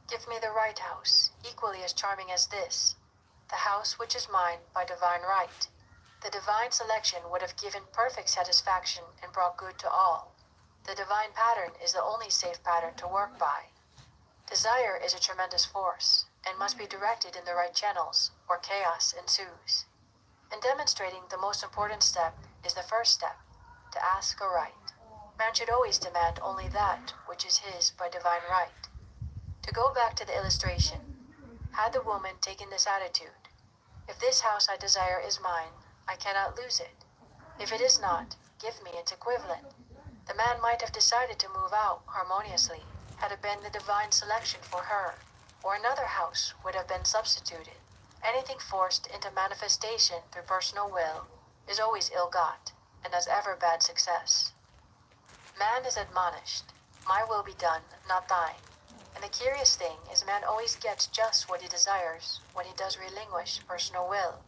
give me the right house, equally as charming as this, the house which is mine by divine right. The divine selection would have given perfect satisfaction and brought good to all. The divine pattern is the only safe pattern to work by. Desire is a tremendous force, and must be directed in the right channels, or chaos ensues. In demonstrating the most important step is the first step, to ask aright. Man should always demand only that which is his by divine right. To go back to the illustration, had the woman taken this attitude, if this house I desire is mine, I cannot lose it. If it is not, give me its equivalent. The man might have decided to move out harmoniously, had it been the divine selection for her, or another house would have been substituted. Anything forced into manifestation through personal will is always ill-got. and has ever bad success. Man is admonished, "My will be done, not thine." And the curious thing is man always gets just what he desires when he does relinquish personal will,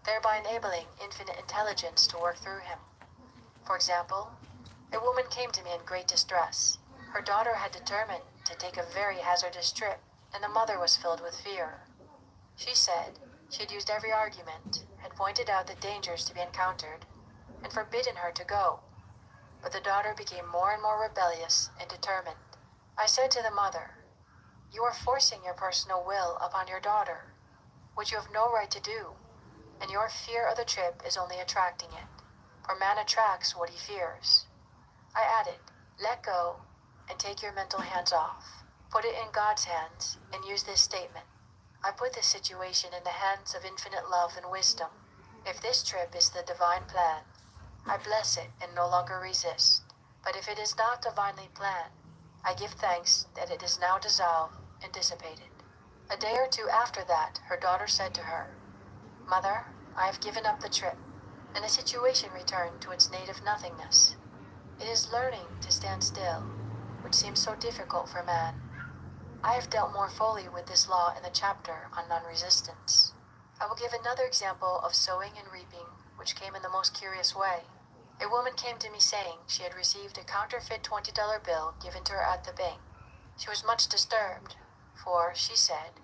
thereby enabling infinite intelligence to work through him. For example, a woman came to me in great distress. Her daughter had determined to take a very hazardous trip, and the mother was filled with fear. She said she had used every argument, had pointed out the dangers to be encountered, and forbidden her to go. But the daughter became more and more rebellious and determined. I said to the mother, "You are forcing your personal will upon your daughter, which you have no right to do, and your fear of the trip is only attracting it, for man attracts what he fears." I added, "Let go and take your mental hands off. Put it in God's hands and use this statement. I put this situation in the hands of infinite love and wisdom. If this trip is the divine plan, I bless it and no longer resist. But if it is not divinely planned, I give thanks that it is now dissolved and dissipated." A day or two after that, her daughter said to her, "Mother, I have given up the trip," and the situation returned to its native nothingness. It is learning to stand still, which seems so difficult for man. I have dealt more fully with this law in the chapter on non-resistance. I will give another example of sowing and reaping, which came in the most curious way. A woman came to me saying she had received a counterfeit $20 bill given to her at the bank. She was much disturbed, for, she said,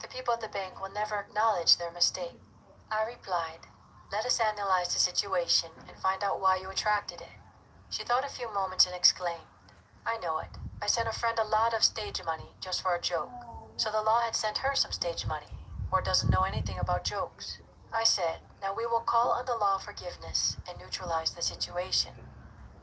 the people at the bank will never acknowledge their mistake. I replied, "Let us analyze the situation and find out why you attracted it." She thought a few moments and exclaimed, "I know it. I sent a friend a lot of stage money just for a joke. So the law had sent her some stage money, or doesn't know anything about jokes." I said, "Now we will call on the law of forgiveness and neutralize the situation."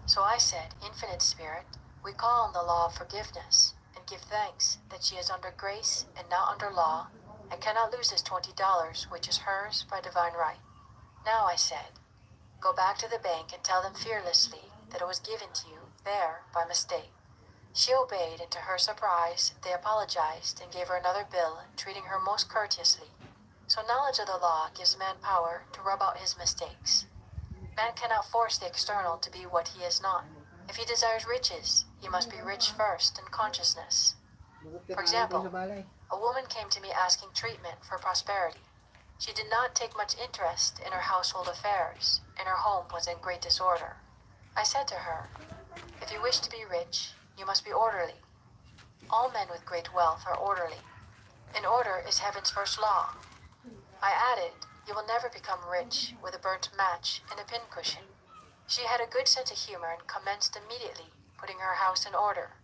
So I said, "Infinite Spirit, we call on the law of forgiveness and give thanks that she is under grace and not under law and cannot lose this $20, which is hers by divine right. Now," I said, "go back to the bank and tell them fearlessly that it was given to you there by mistake." She obeyed, and to her surprise, they apologized and gave her another bill, treating her most courteously. So knowledge of the law gives man power to rub out his mistakes. Man cannot force the external to be what he is not. If he desires riches, he must be rich first in consciousness. For example, a woman came to me asking treatment for prosperity. She did not take much interest in her household affairs, and her home was in great disorder. I said to her, "If you wish to be rich, you must be orderly. All men with great wealth are orderly, and order is heaven's first law." I added, "You will never become rich with a burnt match and a pincushion." She had a good sense of humor and commenced immediately putting her house in order.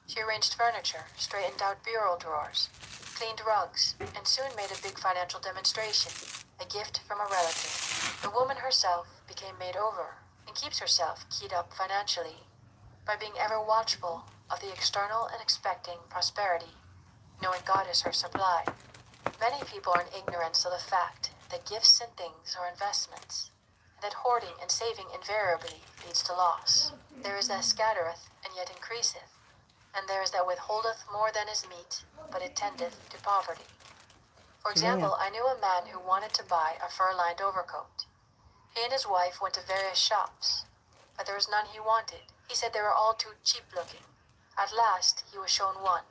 She arranged furniture, straightened out bureau drawers, cleaned rugs, and soon made a big financial demonstration, a gift from a relative. The woman herself became made over and keeps herself keyed up financially by being ever watchful of the external and expecting prosperity, knowing God is her supply. Many people are in ignorance of the fact that gifts and things are investments, and that hoarding and saving invariably leads to loss. There is that scattereth and yet increaseth, and there is that withholdeth more than is meet, but it tendeth to poverty. For example, I knew a man who wanted to buy a fur-lined overcoat. He and his wife went to various shops, but there was none he wanted. He said they were all too cheap-looking. At last, he was shown one.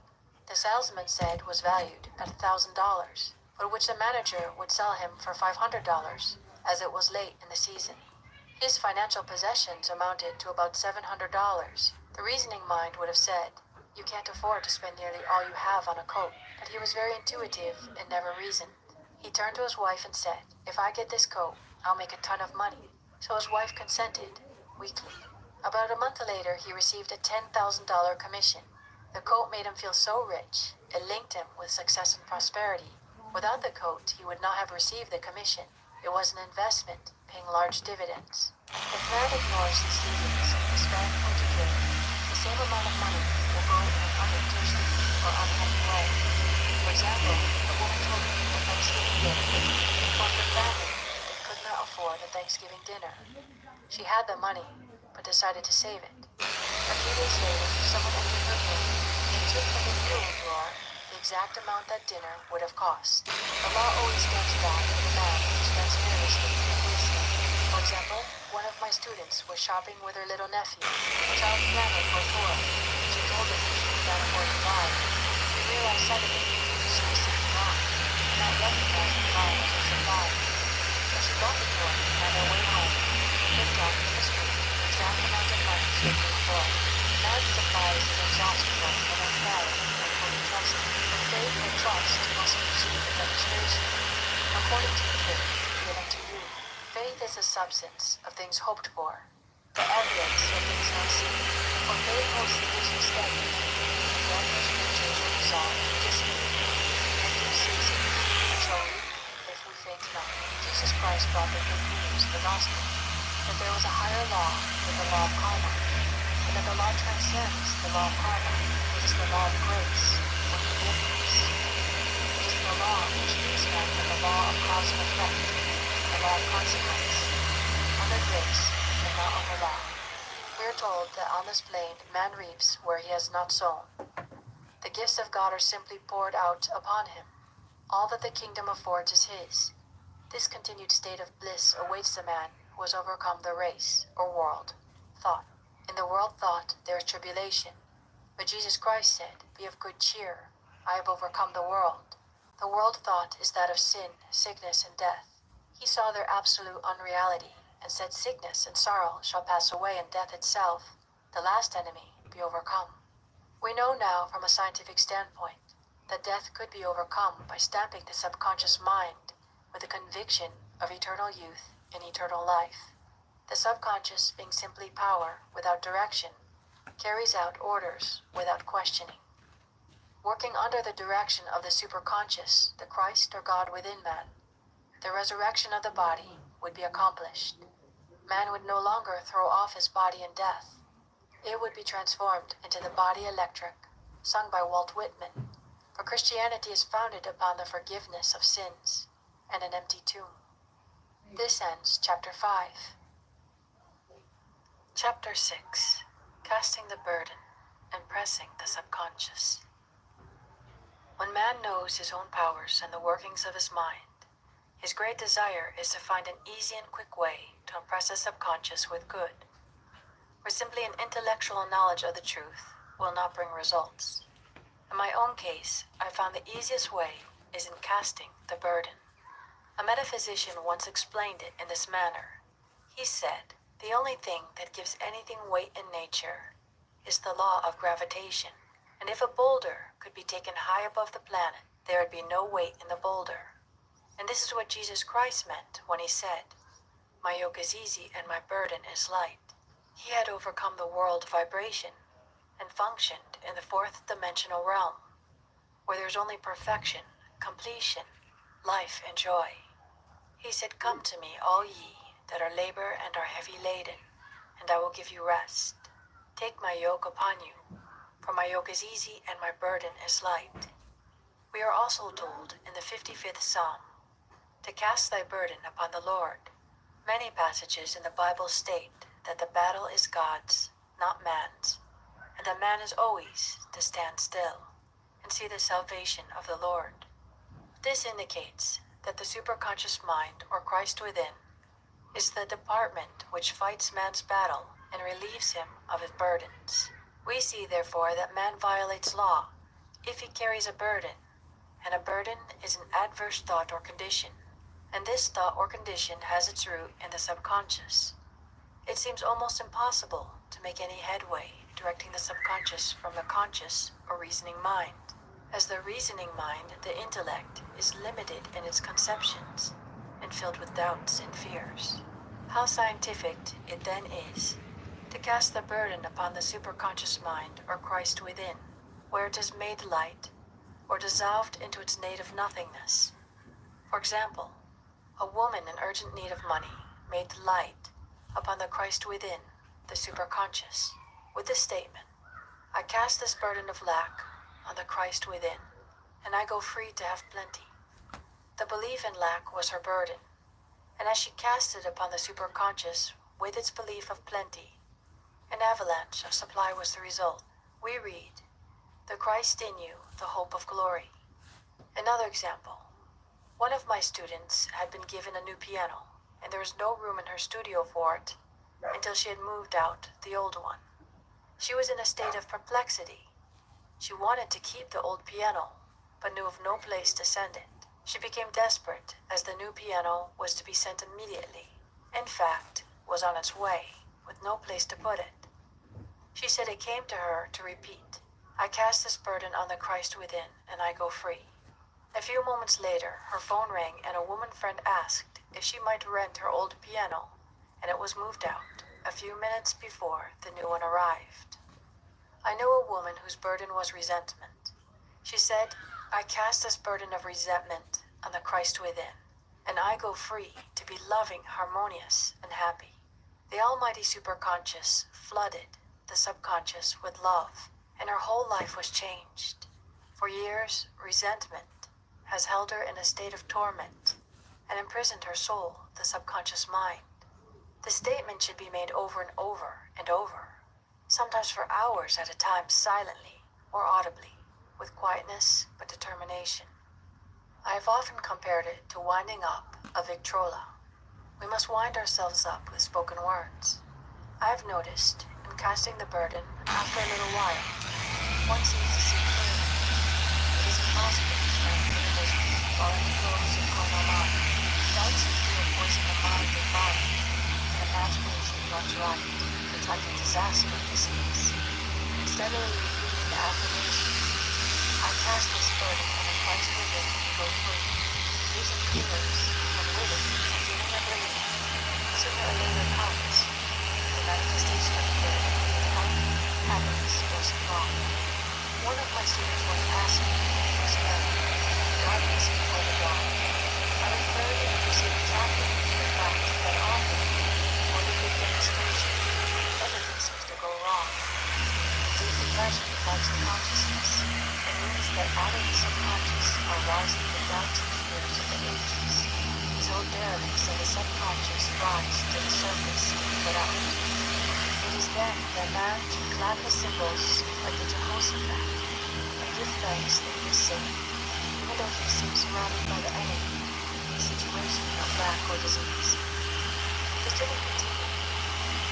The salesman said was valued at $1,000, but which the manager would sell him for $500, as it was late in the season. His financial possessions amounted to about $700. The reasoning mind would have said, "You can't afford to spend nearly all you have on a coat," but he was very intuitive and never reasoned. He turned to his wife and said, "If I get this coat, I'll make a ton of money." So his wife consented, weakly. About a month later, he received a $10,000 commission. The coat made him feel so rich, it linked him with success and prosperity. Without the coat, he would not have received the commission. It was an investment, paying large dividends. If man ignores the seasons and spend what you give, the same amount of money will go in an uninteresting or unhappy way. For example, a woman told me at Thanksgiving dinner that informed her family they could not afford a Thanksgiving dinner. She had the money, but decided to save it. A few days later, someone entered her room. She took from the bureau drawer the exact amount that dinner would have cost. The law always stands back for the man who spends fearlessly and wisely. For example, One of my students was shopping with her little nephew, a child piano for Thor. She told him she could not afford to buy. He realized suddenly she was something wrong, and not recognizing the buy as a supply. So she bought the toy, and on their way home, picked out whispering the exact amount of money she had paid for it. Marriage supplies is inexhaustible and unfathomable and fully trusted. But faith and trust must precede the demonstration. According to the faith given to you, faith is the substance of things hoped for, the evidence of things not seen. For faith holds the vision steady, and then those creatures will resolve to disbelieve in due season, and shall reap if we faint not. Jesus Christ brought the good news, the gospel, that there was a higher law than the law of karma, and that the law transcends the law of karma. It is the law of grace, or forgiveness. It is the law which leads man from the law of cause and effect, the law of consequence, under grace and not under law. We are told that on this plane man reaps where he has not sown. The gifts of God are simply poured out upon him. All that the kingdom affords is his. This continued state of bliss awaits the man who has overcome the race, or world, thought. In the world thought there is tribulation, but Jesus Christ said, "Be of good cheer, I have overcome the world." The world thought is that of sin, sickness, and death. He saw their absolute unreality, and said sickness and sorrow shall pass away, and death itself, the last enemy, be overcome. We know now from a scientific standpoint that death could be overcome by stamping the subconscious mind with the conviction of eternal youth and eternal life. The subconscious, being simply power without direction, carries out orders without questioning. Working under the direction of the superconscious, the Christ or God within man, the resurrection of the body would be accomplished. Man would no longer throw off his body in death. It would be transformed into the body electric, sung by Walt Whitman, for Christianity is founded upon the forgiveness of sins and an empty tomb. This ends chapter 5. Chapter 6. Casting the burden and pressing the subconscious. When man knows his own powers and the workings of his mind, his great desire is to find an easy and quick way to impress the subconscious with good, where simply an intellectual knowledge of the truth will not bring results. In my own case, I found the easiest way is in casting the burden. A metaphysician once explained it in this manner. He said, "The only thing that gives anything weight in nature is the law of gravitation, and if a boulder could be taken high above the planet, there would be no weight in the boulder." And this is what Jesus Christ meant when he said, "My yoke is easy and my burden is light." He had overcome the world vibration and functioned in the fourth dimensional realm, where there's only perfection, completion, life, and joy. He said, "Come to me, all ye that are labor and are heavy laden, and I will give you rest. Take my yoke upon you, for my yoke is easy and my burden is light." We are also told in the 55th Psalm to cast thy burden upon the Lord. Many passages in the Bible state that the battle is God's, not man's, and that man is always to stand still and see the salvation of the Lord. This indicates that the superconscious mind, or Christ within, is the department which fights man's battle and relieves him of his burdens. We see, therefore, that man violates law if he carries a burden, and a burden is an adverse thought or condition, and this thought or condition has its root in the subconscious. It seems almost impossible to make any headway directing the subconscious from the conscious or reasoning mind, as the reasoning mind, the intellect, is limited in its conceptions and filled with doubts and fears. How scientific it then is to cast the burden upon the superconscious mind, or Christ within, where it is made light or dissolved into its native nothingness. For example, a woman in urgent need of money made light upon the Christ within, the superconscious, with the statement, "I cast this burden of lack on the Christ within, and I go free to have plenty." The belief in lack was her burden, and as she cast it upon the superconscious with its belief of plenty, an avalanche of supply was the result. We read, "The Christ in you, the hope of glory." Another example. One of my students had been given a new piano, and there was no room in her studio for it, until she had moved out the old one. She was in a state of perplexity. She wanted to keep the old piano, but knew of no place to send it. She became desperate as the new piano was to be sent immediately. In fact, was on its way, with no place to put it. She said it came to her to repeat, "I cast this burden on the Christ within, and I go free." A few moments later, her phone rang and a woman friend asked if she might rent her old piano, and it was moved out a few minutes before the new one arrived. I know a woman whose burden was resentment. She said, "I cast this burden of resentment on the Christ within, and I go free to be loving, harmonious, and happy." The almighty superconscious flooded the subconscious with love, and her whole life was changed. For years, resentment has held her in a state of torment and imprisoned her soul, the subconscious mind. The statement should be made over and over and over, sometimes for hours at a time, silently or audibly, with quietness but determination. I have often compared it to winding up a Victrola. We must wind ourselves up with spoken words. I have noticed, in casting the burden, after a little while, one seems to see clearly. It is impossible to strengthen the vision while it flows in carnal mind. Doubts and fear poison the mind and body, and imagination runs riot. It's like a disaster disease. Steadily repeating the affirmation, "I cast this burden on the Christ within and go free," using clears, and with it, a feeling of relief. Sooner or later comes the manifestation of good, health, happiness, or strong. One of my students once asked me if I first learned darkness before the dawn. I referred and proceeded exactly to the fact that often, before the big demonstration, everything seems to go wrong. The impression reflects the consciousness. It means that out of the subconscious are rising the doubts and fears of the ages. These old derelicts of the subconscious rise to the surface and be put out. It is then that man should clap his cymbals like the Jehoshaphat and give thanks that he is safe, even though he seems surrounded by the enemy, in a situation of lack or disease. The student continued,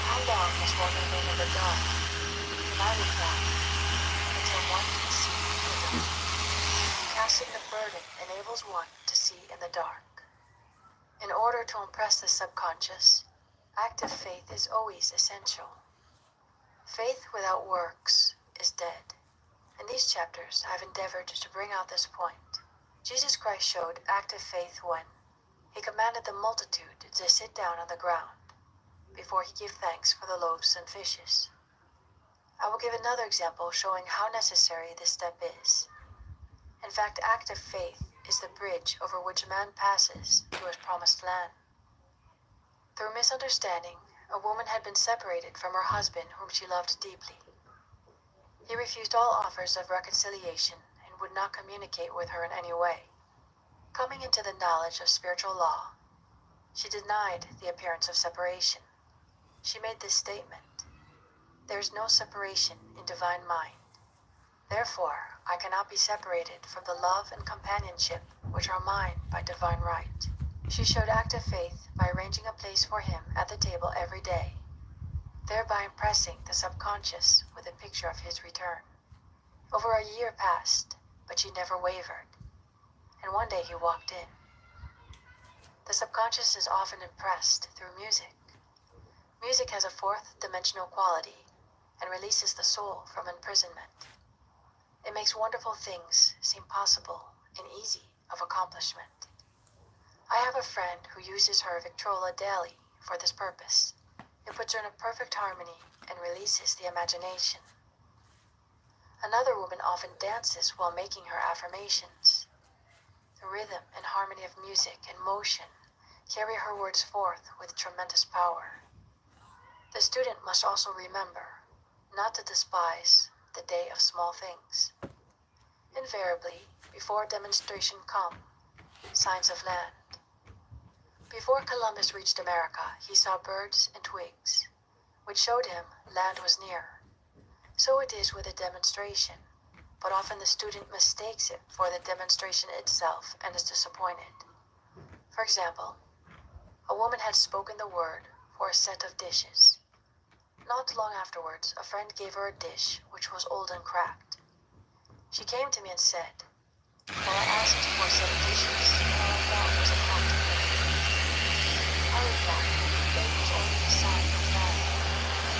"How long must one remain in the dark?" And I replied, "Until one can see clearly." Casting the burden enables one to see in the dark. In order to impress the subconscious, active faith is always essential. Faith without works is dead. In these chapters, I've endeavored to bring out this point. Jesus Christ showed active faith when he commanded the multitude to sit down on the ground before he gave thanks for the loaves and fishes. I will give another example showing how necessary this step is. In fact, active faith is the bridge over which man passes to his promised land. Through misunderstanding, a woman had been separated from her husband whom she loved deeply. He refused all offers of reconciliation and would not communicate with her in any way. Coming into the knowledge of spiritual law, she denied the appearance of separation. She made this statement, "There is no separation in divine mind. Therefore, I cannot be separated from the love and companionship which are mine by divine right." She showed active faith by arranging a place for him at the table every day, thereby impressing the subconscious with a picture of his return. Over a year passed, but she never wavered, and one day he walked in. The subconscious is often impressed through music. Music has a fourth dimensional quality and releases the soul from imprisonment. It makes wonderful things seem possible and easy of accomplishment. I have a friend who uses her Victrola daily for this purpose. It puts her in a perfect harmony and releases the imagination. Another woman often dances while making her affirmations. The rhythm and harmony of music and motion carry her words forth with tremendous power. The student must also remember not to despise the day of small things. Invariably, before demonstration come, signs of land. Before Columbus reached America, he saw birds and twigs, which showed him land was near. So it is with a demonstration, but often the student mistakes it for the demonstration itself and is disappointed. For example, a woman had spoken the word for a set of dishes. Not long afterwards, a friend gave her a dish which was old and cracked. She came to me and said, "Well, I asked for some dishes, and all I got was a pot of milk." I replied, "Milk was only a sign of value.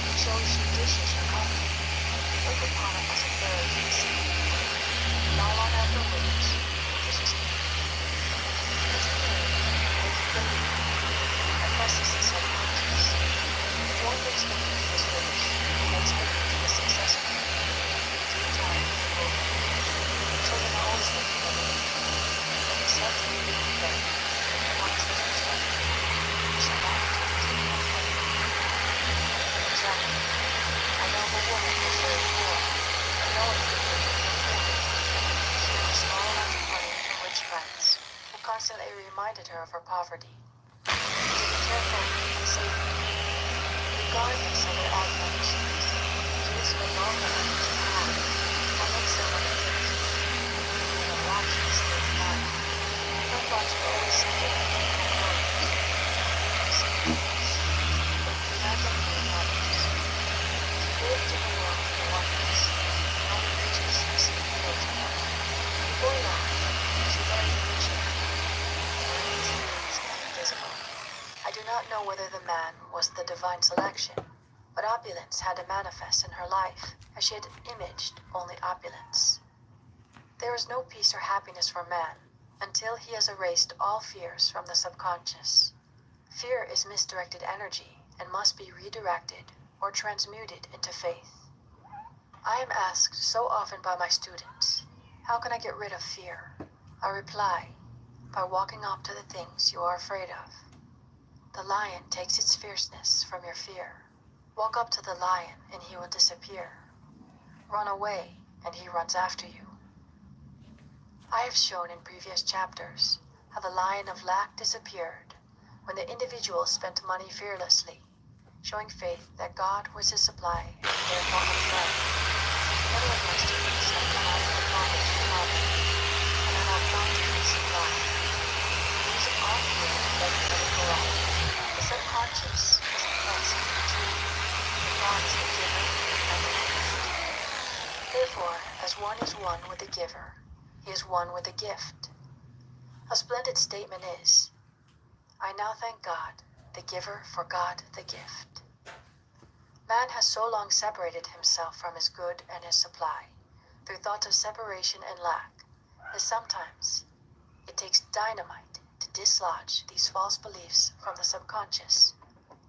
It shows you dishes are common. Look upon it as a very easy. Not long afterwards, the dishes came. It's clear, make it believe, unless it's a subconscious. If one makes believe this wish, it makes believe is successful. In due time, it will be. Children are always making believe. When they start to believe them, one is the perspective. You shall not attempt to be offended. For example, I know of a woman who was very poor, and no one could make her feel poor. She had a small amount of money from rich friends, who constantly reminded her of her poverty. To be careful and safe. Regardless of their admonitions, she would spend all her money to have, or make someone a gift. Being obnoxious to the mind, her thoughts were always centered on making others. Do not get me others. Give to the world the wonders, and all the riches you see before you. Before long, she married a rich man. Her is and invisible. I do not know whether the man was the divine selection, but opulence had a manifest in her life, as she had imaged only opulence. There is no peace or happiness for man until he has erased all fears from the subconscious. Fear is misdirected energy and must be redirected or transmuted into faith. I am asked so often by my students, how can I get rid of fear? I reply, by walking up to the things you are afraid of. The lion takes its fierceness from your fear. Walk up to the lion and he will disappear. Run away and he runs after you. I have shown in previous chapters how the lion of lack disappeared when the individual spent money fearlessly, showing faith that God was his supply and therefore unafraid. Many of my students have come out of the bondage of poverty and are now bountifully supplied. Losing all fear and letting it go out. The subconscious is impressed with the truth that God is the giver and the gift. Therefore, as one is one with the giver, he is one with the gift. A splendid statement is, I now thank God, the giver, for God, the gift. Man has so long separated himself from his good and his supply, through thoughts of separation and lack, that sometimes it takes dynamite to dislodge these false beliefs from the subconscious,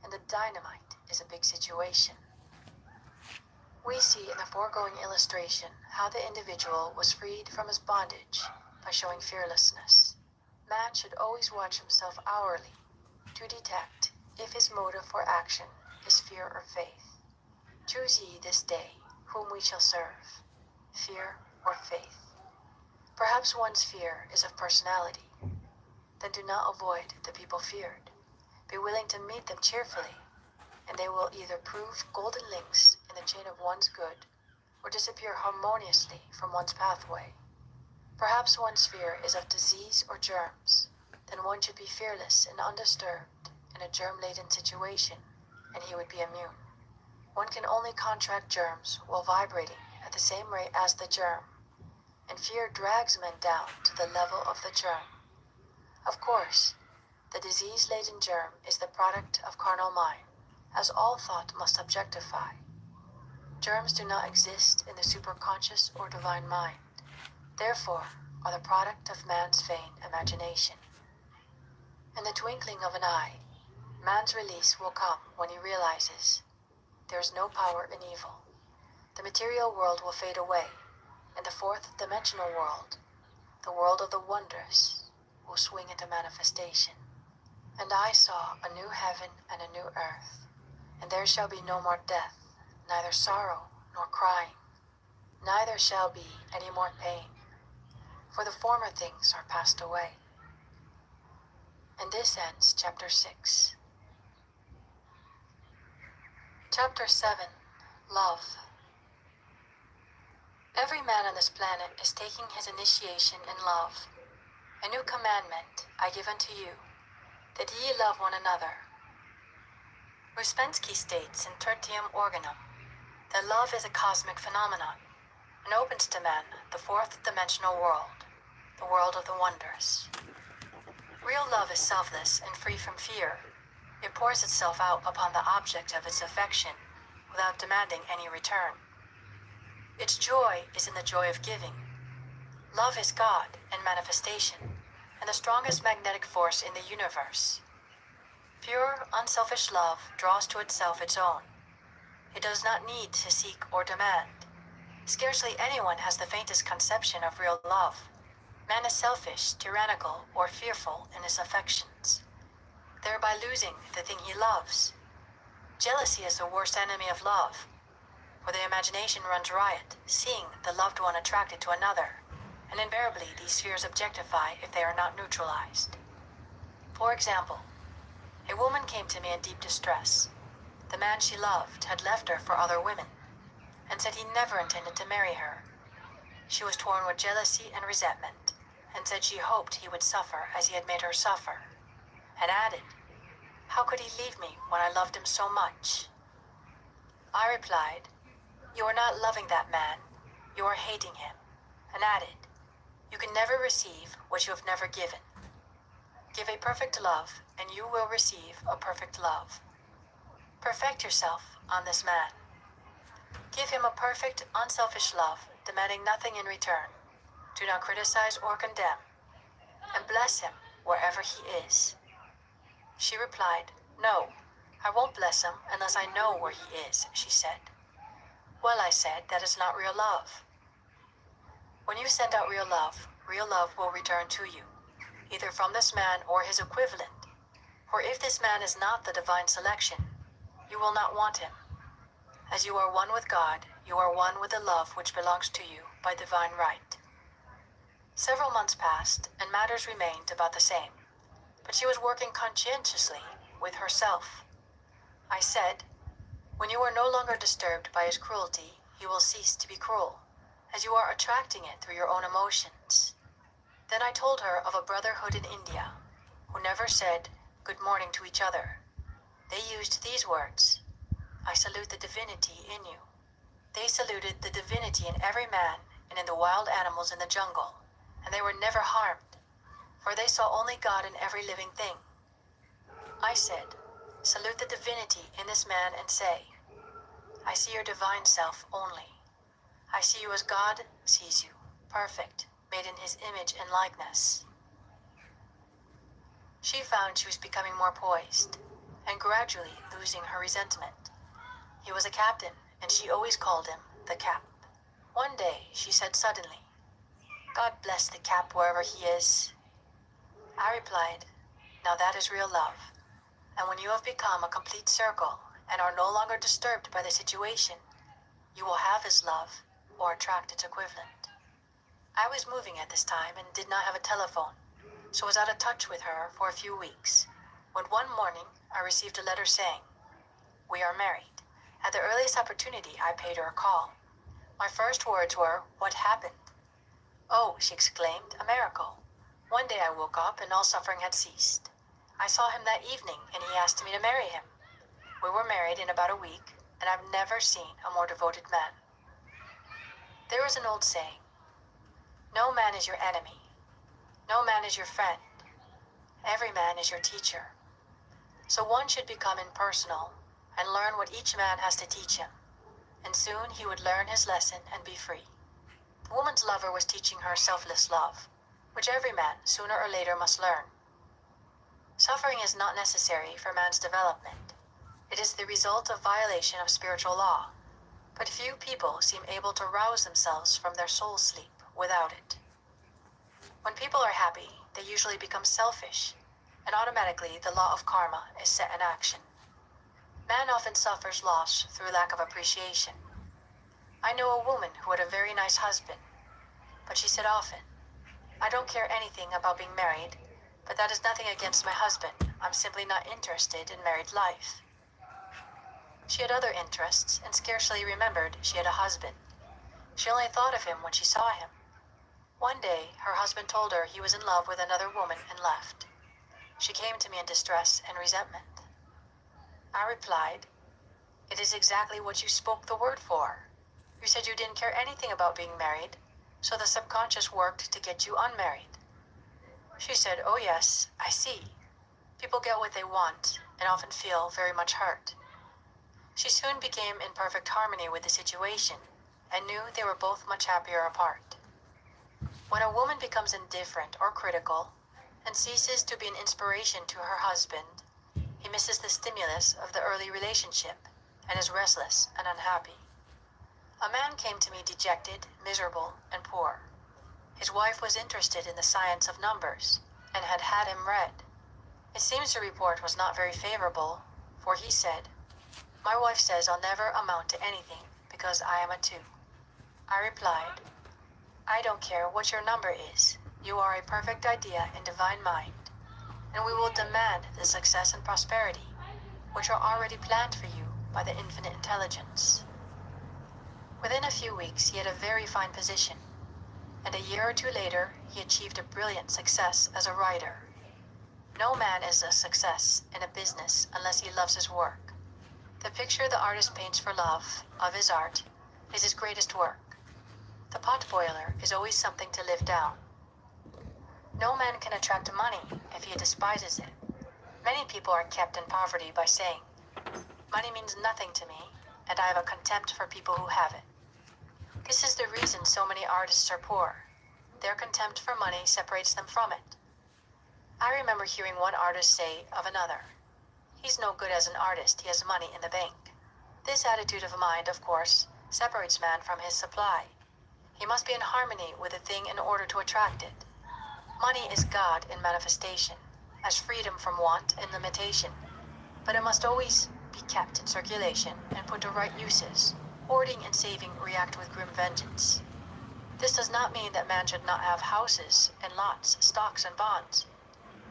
and the dynamite is a big situation. We see in the foregoing illustration how the individual was freed from his bondage by showing fearlessness. Man should always watch himself hourly to detect if his motive for action is fear or faith. Choose ye this day whom we shall serve, fear or faith. Perhaps one's fear is of personality. Then do not avoid the people feared. Be willing to meet them cheerfully, and they will either prove golden links in the chain of one's good, or disappear harmoniously from one's pathway. Perhaps one's fear is of disease or germs. Then one should be fearless and undisturbed in a germ-laden situation, and he would be immune. One can only contract germs while vibrating at the same rate as the germ, and fear drags men down to the level of the germ. Of course, the disease-laden germ is the product of carnal mind, as all thought must objectify. Germs do not exist in the superconscious or divine mind, therefore are the product of man's vain imagination. In the twinkling of an eye, man's release will come when he realizes there is no power in evil. The material world will fade away, and the fourth dimensional world, the world of the wondrous, will swing into manifestation. And I saw a new heaven and a new earth, and there shall be no more death, neither sorrow nor crying, neither shall be any more pain, for the former things are passed away. And this ends chapter 6. Chapter 7. Love. Every man on this planet is taking his initiation in love. A new commandment I give unto you, that ye love one another. Uspensky states in Tertium Organum that love is a cosmic phenomenon and opens to man the fourth dimensional world, the world of the wondrous. Real love is selfless and free from fear. It pours itself out upon the object of its affection without demanding any return. Its joy is in the joy of giving. Love is God in manifestation and the strongest magnetic force in the universe. Pure, unselfish love draws to itself its own. It does not need to seek or demand. Scarcely anyone has the faintest conception of real love. Man is selfish, tyrannical, or fearful in his affections, thereby losing the thing he loves. Jealousy is the worst enemy of love, for the imagination runs riot, seeing the loved one attracted to another, and invariably these fears objectify if they are not neutralized. For example, a woman came to me in deep distress. The man she loved had left her for other women, and said he never intended to marry her. She was torn with jealousy and resentment, and said she hoped he would suffer as he had made her suffer, and added, "How could he leave me when I loved him so much?" I replied, "You are not loving that man, you are hating him," and added, "You can never receive what you have never given. Give a perfect love, and you will receive a perfect love. Perfect yourself on this man. Give him a perfect, unselfish love, demanding nothing in return. Do not criticize or condemn, and bless him wherever he is." She replied, "No, I won't bless him unless I know where he is," she said. "Well," I said, "that is not real love. When you send out real love will return to you, either from this man or his equivalent. For if this man is not the divine selection, you will not want him. As you are one with God, you are one with the love which belongs to you by divine right." Several months passed, and matters remained about the same, but she was working conscientiously with herself. I said, "When you are no longer disturbed by his cruelty, he will cease to be cruel, as you are attracting it through your own emotions." Then I told her of a brotherhood in India, who never said good morning to each other. They used these words, "I salute the divinity in you." They saluted the divinity in every man and in the wild animals in the jungle, and they were never harmed, for they saw only God in every living thing. I said, "Salute the divinity in this man and say, 'I see your divine self only. I see you as God sees you, perfect, made in his image and likeness.'" She found she was becoming more poised, and gradually losing her resentment. He was a captain, and she always called him the Cap. One day she said suddenly, "God bless the Cap wherever he is." I replied, "Now that is real love, and when you have become a complete circle and are no longer disturbed by the situation, you will have his love or attract its equivalent." I was moving at this time and did not have a telephone, so was out of touch with her for a few weeks, when one morning I received a letter saying, "We are married." At the earliest opportunity, I paid her a call. My first words were, "What happened?" "Oh," she exclaimed, "a miracle. One day I woke up and all suffering had ceased. I saw him that evening and he asked me to marry him. We were married in about a week, and I've never seen a more devoted man." There is an old saying, "No man is your enemy. No man is your friend. Every man is your teacher." So one should become impersonal and learn what each man has to teach him, and soon he would learn his lesson and be free. The woman's lover was teaching her selfless love, which every man sooner or later must learn. Suffering is not necessary for man's development. It is the result of violation of spiritual law, but few people seem able to rouse themselves from their soul sleep without it. When people are happy, they usually become selfish, and automatically the law of karma is set in action. Man often suffers loss through lack of appreciation. I know a woman who had a very nice husband, but she said often, "I don't care anything about being married, but that is nothing against my husband. I'm simply not interested in married life." She had other interests and scarcely remembered she had a husband. She only thought of him when she saw him. One day, her husband told her he was in love with another woman and left. She came to me in distress and resentment. I replied, "It is exactly what you spoke the word for. You said you didn't care anything about being married, so the subconscious worked to get you unmarried." She said, "Oh yes, I see. People get what they want and often feel very much hurt." She soon became in perfect harmony with the situation and knew they were both much happier apart. When a woman becomes indifferent or critical and ceases to be an inspiration to her husband, he misses the stimulus of the early relationship and is restless and unhappy. A man came to me dejected, miserable, and poor. His wife was interested in the science of numbers and had had him read. It seems the report was not very favorable, for he said, "My wife says I'll never amount to anything because I am a 2. I replied, "I don't care what your number is. You are a perfect idea in divine mind, and we will demand the success and prosperity which are already planned for you by the infinite intelligence." Within a few weeks, he had a very fine position, and a year or 2 later, he achieved a brilliant success as a writer. No man is a success in a business unless he loves his work. The picture the artist paints for love of his art is his greatest work. The pot boiler is always something to live down. No man can attract money if he despises it. Many people are kept in poverty by saying, "Money means nothing to me, and I have a contempt for people who have it." This is the reason so many artists are poor. Their contempt for money separates them from it. I remember hearing one artist say of another, "He's no good as an artist, he has money in the bank." This attitude of mind, of course, separates man from his supply. He must be in harmony with a thing in order to attract it. Money is God in manifestation, as freedom from want and limitation. But it must always be kept in circulation and put to right uses. Hoarding and saving react with grim vengeance. This does not mean that man should not have houses and lots, stocks and bonds,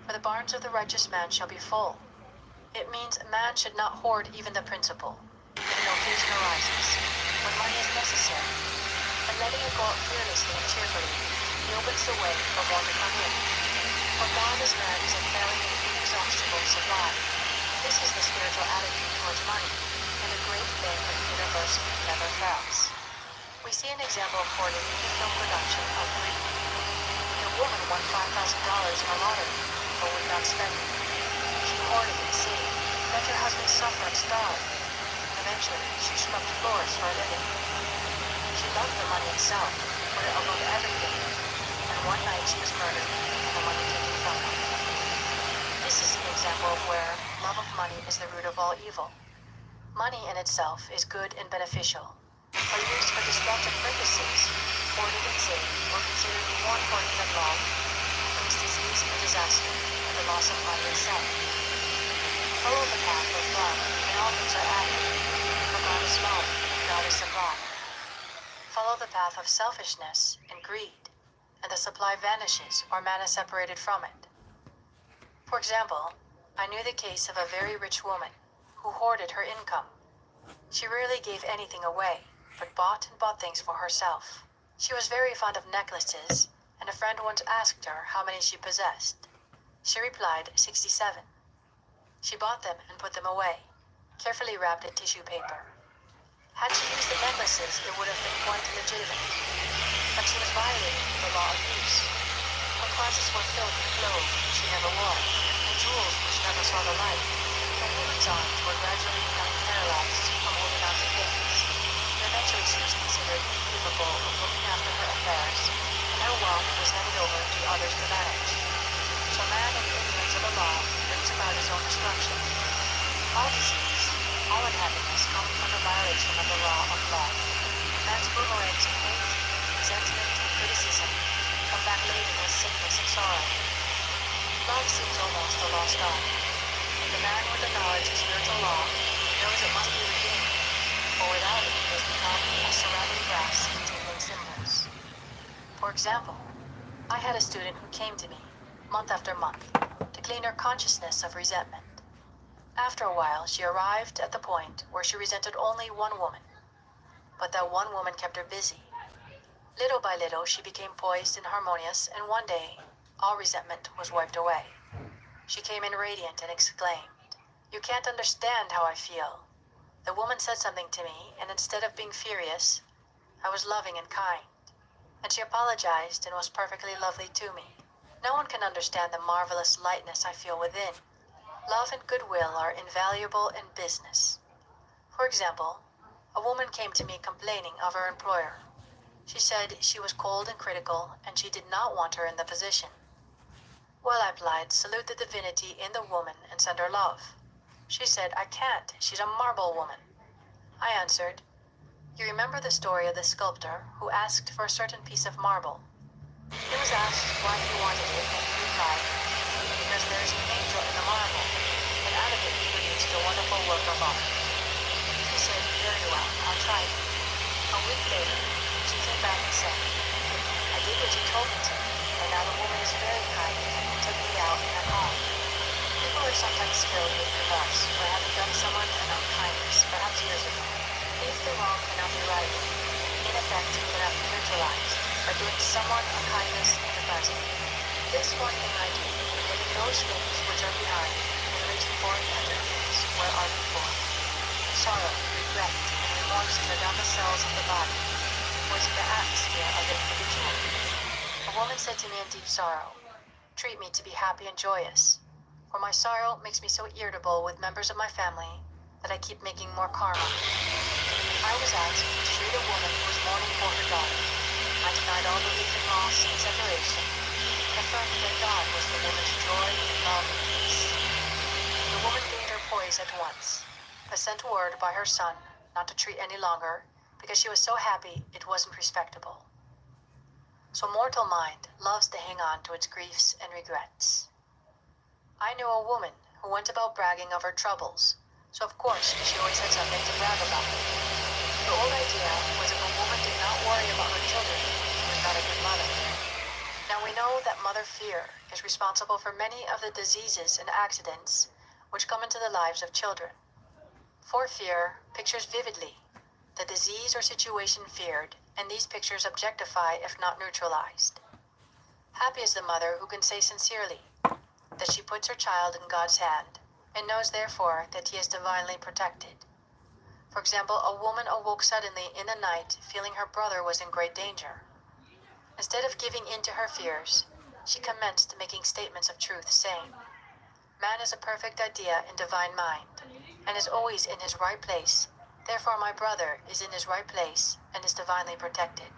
for the barns of the righteous man shall be full. It means man should not hoard even the principal, if an occasion arises, when money is necessary, and letting it go out fearlessly and cheerfully, he opens the way for more to come in. For God as man is a failing and inexhaustible supply. This is the spiritual attitude towards money, and the great bank of the universe never fails. We see an example of hoarding in the film production of Greed. The woman won $5,000 in a lottery, but would not spend it. She hoarded and saved, let her husband suffer and starve. Eventually, she scrubbed floors for a living. She loved the money itself, put it above everything, and one night she was murdered and the money taken from her. This is an example of where love of money is the root of all evil. Money in itself is good and beneficial, but used for destructive purposes, hoarded and saved, were considered more important than love, brings disease and disaster, and the loss of money itself. Follow the path of love, and all things are added, for God is love, God is supply. Follow the path of selfishness and greed, and the supply vanishes or man is separated from it. For example, I knew the case of a very rich woman who hoarded her income. She rarely gave anything away, but bought and bought things for herself. She was very fond of necklaces, and a friend once asked her how many she possessed. She replied, 67. She bought them and put them away, carefully wrapped in tissue paper. Had she used the necklaces, it would have been quite legitimate, but she was violating the law of use. Her closets were filled with clothes she never wore, and jewels which never saw the light. Her woman's arms were gradually becoming paralyzed from holding on to things, and eventually she was considered incapable of looking after her affairs, and her wealth was handed over to others to manage. So man, in ignorance of the law, brings about his own destruction. All disease, all unhappiness come from the violation of the law of love. Man's boomerangs of hate, resentment, and criticism come back laden with sickness and sorrow. Love seems almost a lost art. The man with the knowledge of spiritual law knows it must be redeemed, for without it, it has become a surrounding grass and tingling symbols. For example, I had a student who came to me, month after month, to clean her consciousness of resentment. After a while, she arrived at the point where she resented only one woman, but that one woman kept her busy. Little by little, she became poised and harmonious, and one day, all resentment was wiped away. She came in radiant and exclaimed, You can't understand how I feel. The woman said something to me, and instead of being furious, I was loving and kind. And she apologized and was perfectly lovely to me. No one can understand the marvelous lightness I feel within. Love and goodwill are invaluable in business. For example, a woman came to me complaining of her employer. She said she was cold and critical, and she did not want her in the position. Well, I replied, salute the divinity in the woman and send her love. She said, I can't, she's a marble woman. I answered, you remember the story of the sculptor who asked for a certain piece of marble. He was asked why he wanted it, and he replied, because there is an angel in the marble, and out of it he produced a wonderful work of art. She said, very well, I'll try it. A week later, she came back and said, I did what you told me to, and now the woman is very kind and took me out in her car. People are sometimes filled with remorse for having done someone an unkindness, perhaps years ago. If the wrong cannot be righted, in effect it cannot be neutralized by doing someone a kindness in the present. This one thing I do, leaving those things which are behind, and reaching forward into things where are before. Sorrow, regret, and remorse tear down the cells of the body, poison the atmosphere of the individual. A woman said to me in deep sorrow, treat me to be happy and joyous, for my sorrow makes me so irritable with members of my family that I keep making more karma. I was asked to treat a woman who was mourning for her daughter. I denied all belief in loss and separation, and affirmed that God was the woman's joy, love, and peace. The woman gained her poise at once, but sent word by her son not to treat any longer, because she was so happy it wasn't respectable. So mortal mind loves to hang on to its griefs and regrets. I knew a woman who went about bragging of her troubles, so of course she always had something to brag about. The old idea was if a woman did not worry about her children, she was not a good mother. Now we know that mother fear is responsible for many of the diseases and accidents which come into the lives of children. For fear pictures vividly the disease or situation feared, and these pictures objectify if not neutralized. Happy is the mother who can say sincerely that she puts her child in God's hand, and knows therefore that he is divinely protected. For example, a woman awoke suddenly in the night feeling her brother was in great danger. Instead of giving in to her fears, she commenced making statements of truth, saying, man is a perfect idea in divine mind, and is always in his right place, therefore my brother is in his right place and is divinely protected.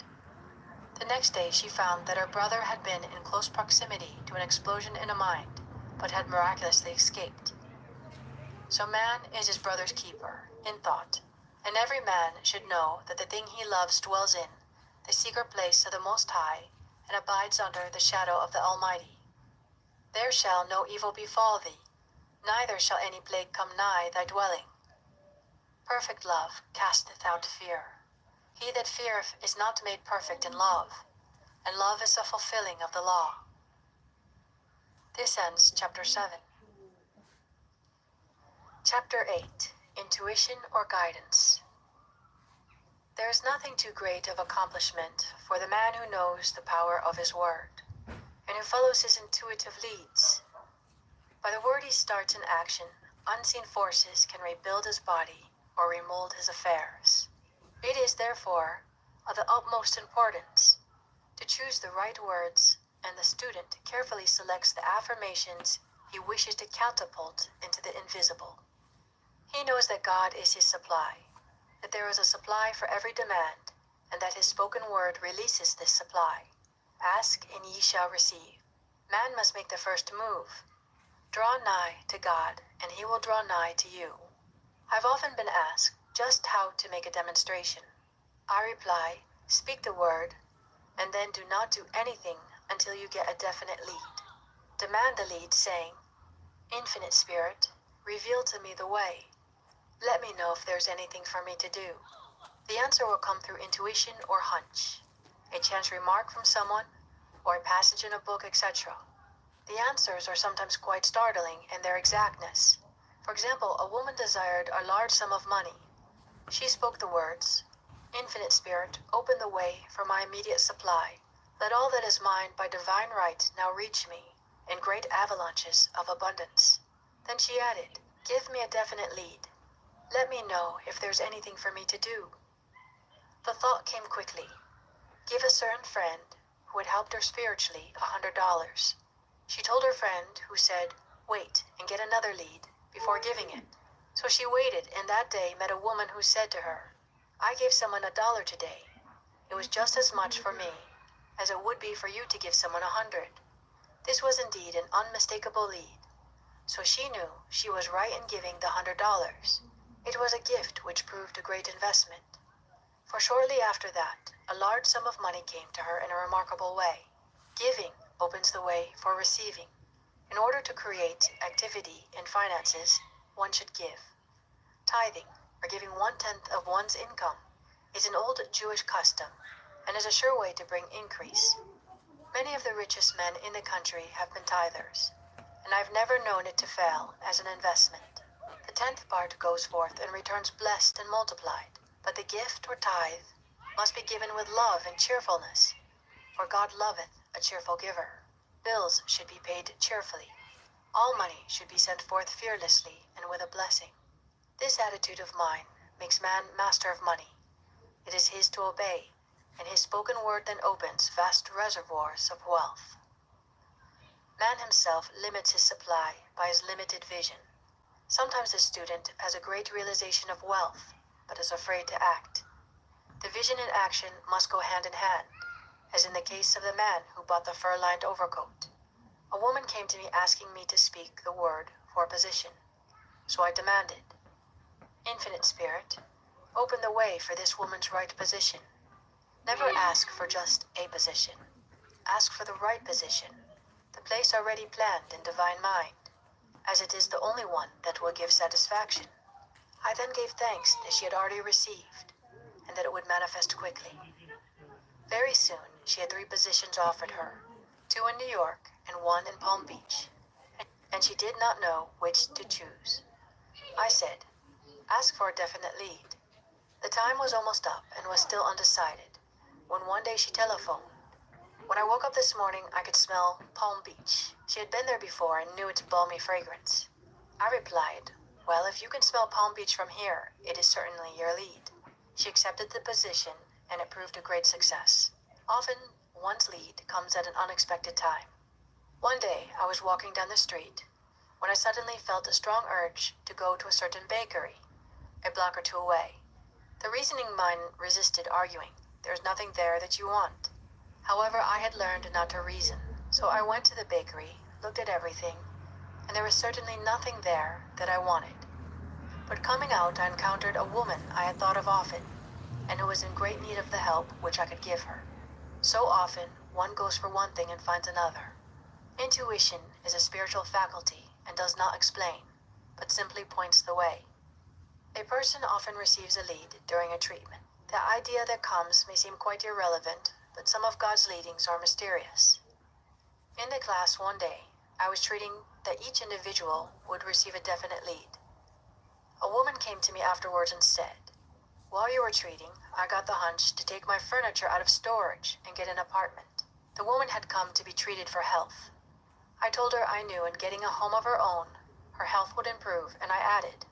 The next day she found that her brother had been in close proximity to an explosion in a mine, but had miraculously escaped. So man is his brother's keeper, in thought, and every man should know that the thing he loves dwells in the secret place of the Most High, and abides under the shadow of the Almighty. There shall no evil befall thee, neither shall any plague come nigh thy dwelling. Perfect love casteth out fear. He that feareth is not made perfect in love, and love is the fulfilling of the law. This ends chapter 7. Chapter 8. Intuition or Guidance. There is nothing too great of accomplishment for the man who knows the power of his word, and who follows his intuitive leads. By the word he starts in action, unseen forces can rebuild his body or remold his affairs. It is, therefore, of the utmost importance to choose the right words, and the student carefully selects the affirmations he wishes to catapult into the invisible. He knows that God is his supply, that there is a supply for every demand, and that his spoken word releases this supply. Ask and ye shall receive. Man must make the first move. Draw nigh to God, and he will draw nigh to you. I've often been asked just how to make a demonstration. I reply, speak the word, and then do not do anything until you get a definite lead. Demand the lead, saying, Infinite Spirit, reveal to me the way. Let me know if there's anything for me to do. The answer will come through intuition or hunch, a chance remark from someone, or a passage in a book, etc. The answers are sometimes quite startling in their exactness. For example, a woman desired a large sum of money. She spoke the words, Infinite Spirit, open the way for my immediate supply. Let all that is mine by divine right now reach me in great avalanches of abundance. Then she added, Give me a definite lead. Let me know if there's anything for me to do. The thought came quickly. Give a certain friend who had helped her spiritually $100. She told her friend, who said, wait and get another lead before giving it. So she waited, and that day met a woman who said to her, I gave someone $1 today. It was just as much for me as it would be for you to give someone 100. This was indeed an unmistakable lead. So she knew she was right in giving the $100. It was a gift which proved a great investment. For shortly after that, a large sum of money came to her in a remarkable way. Giving opens the way for receiving. In order to create activity in finances, one should give. Tithing, or giving 1/10 of one's income, is an old Jewish custom and is a sure way to bring increase. Many of the richest men in the country have been tithers, and I've never known it to fail as an investment. The 10th part goes forth and returns blessed and multiplied, but the gift or tithe must be given with love and cheerfulness, for God loveth a cheerful giver. Bills should be paid cheerfully. All money should be sent forth fearlessly and with a blessing. This attitude of mind makes man master of money. It is his to obey, and his spoken word then opens vast reservoirs of wealth. Man himself limits his supply by his limited vision. Sometimes the student has a great realization of wealth, but is afraid to act. The vision and action must go hand in hand, as in the case of the man who bought the fur-lined overcoat. A woman came to me asking me to speak the word for a position. So I demanded, Infinite Spirit, open the way for this woman's right position. Never ask for just a position. Ask for the right position, the place already planned in divine mind, as it is the only one that will give satisfaction. I then gave thanks that she had already received, and that it would manifest quickly. Very soon, she had 3 positions offered her, 2 in New York and 1 in Palm Beach, and she did not know which to choose. I said, ask for a definite lead. The time was almost up and was still undecided, when one day she telephoned. When I woke up this morning, I could smell Palm Beach. She had been there before and knew its balmy fragrance. I replied, well, if you can smell Palm Beach from here, it is certainly your lead. She accepted the position, and it proved a great success. Often, one's lead comes at an unexpected time. One day, I was walking down the street, when I suddenly felt a strong urge to go to a certain bakery, a block or 2 away. The reasoning mind resisted, arguing, there's nothing there that you want. However, I had learned not to reason, so I went to the bakery, looked at everything, and there was certainly nothing there that I wanted. But coming out, I encountered a woman I had thought of often, and who was in great need of the help which I could give her. So often, one goes for one thing and finds another. Intuition is a spiritual faculty and does not explain, but simply points the way. A person often receives a lead during a treatment. The idea that comes may seem quite irrelevant, but some of God's leadings are mysterious. In the class one day, I was treating that each individual would receive a definite lead. A woman came to me afterwards and said, while you were treating, I got the hunch to take my furniture out of storage and get an apartment. The woman had come to be treated for health. I told her I knew in getting a home of her own, her health would improve, and I added,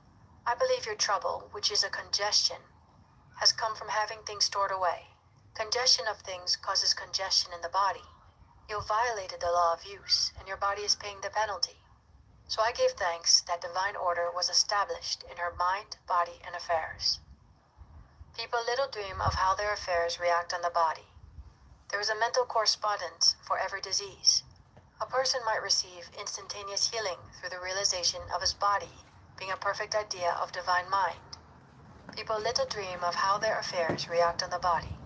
I believe your trouble, which is a congestion, has come from having things stored away. Congestion of things causes congestion in the body. You violated the law of use, and your body is paying the penalty. So I gave thanks that divine order was established in her mind, body, and affairs. People little dream of how their affairs react on the body. There is a mental correspondence for every disease. A person might receive instantaneous healing through the realization of his body being a perfect idea of divine mind. People little dream of how their affairs react on the body.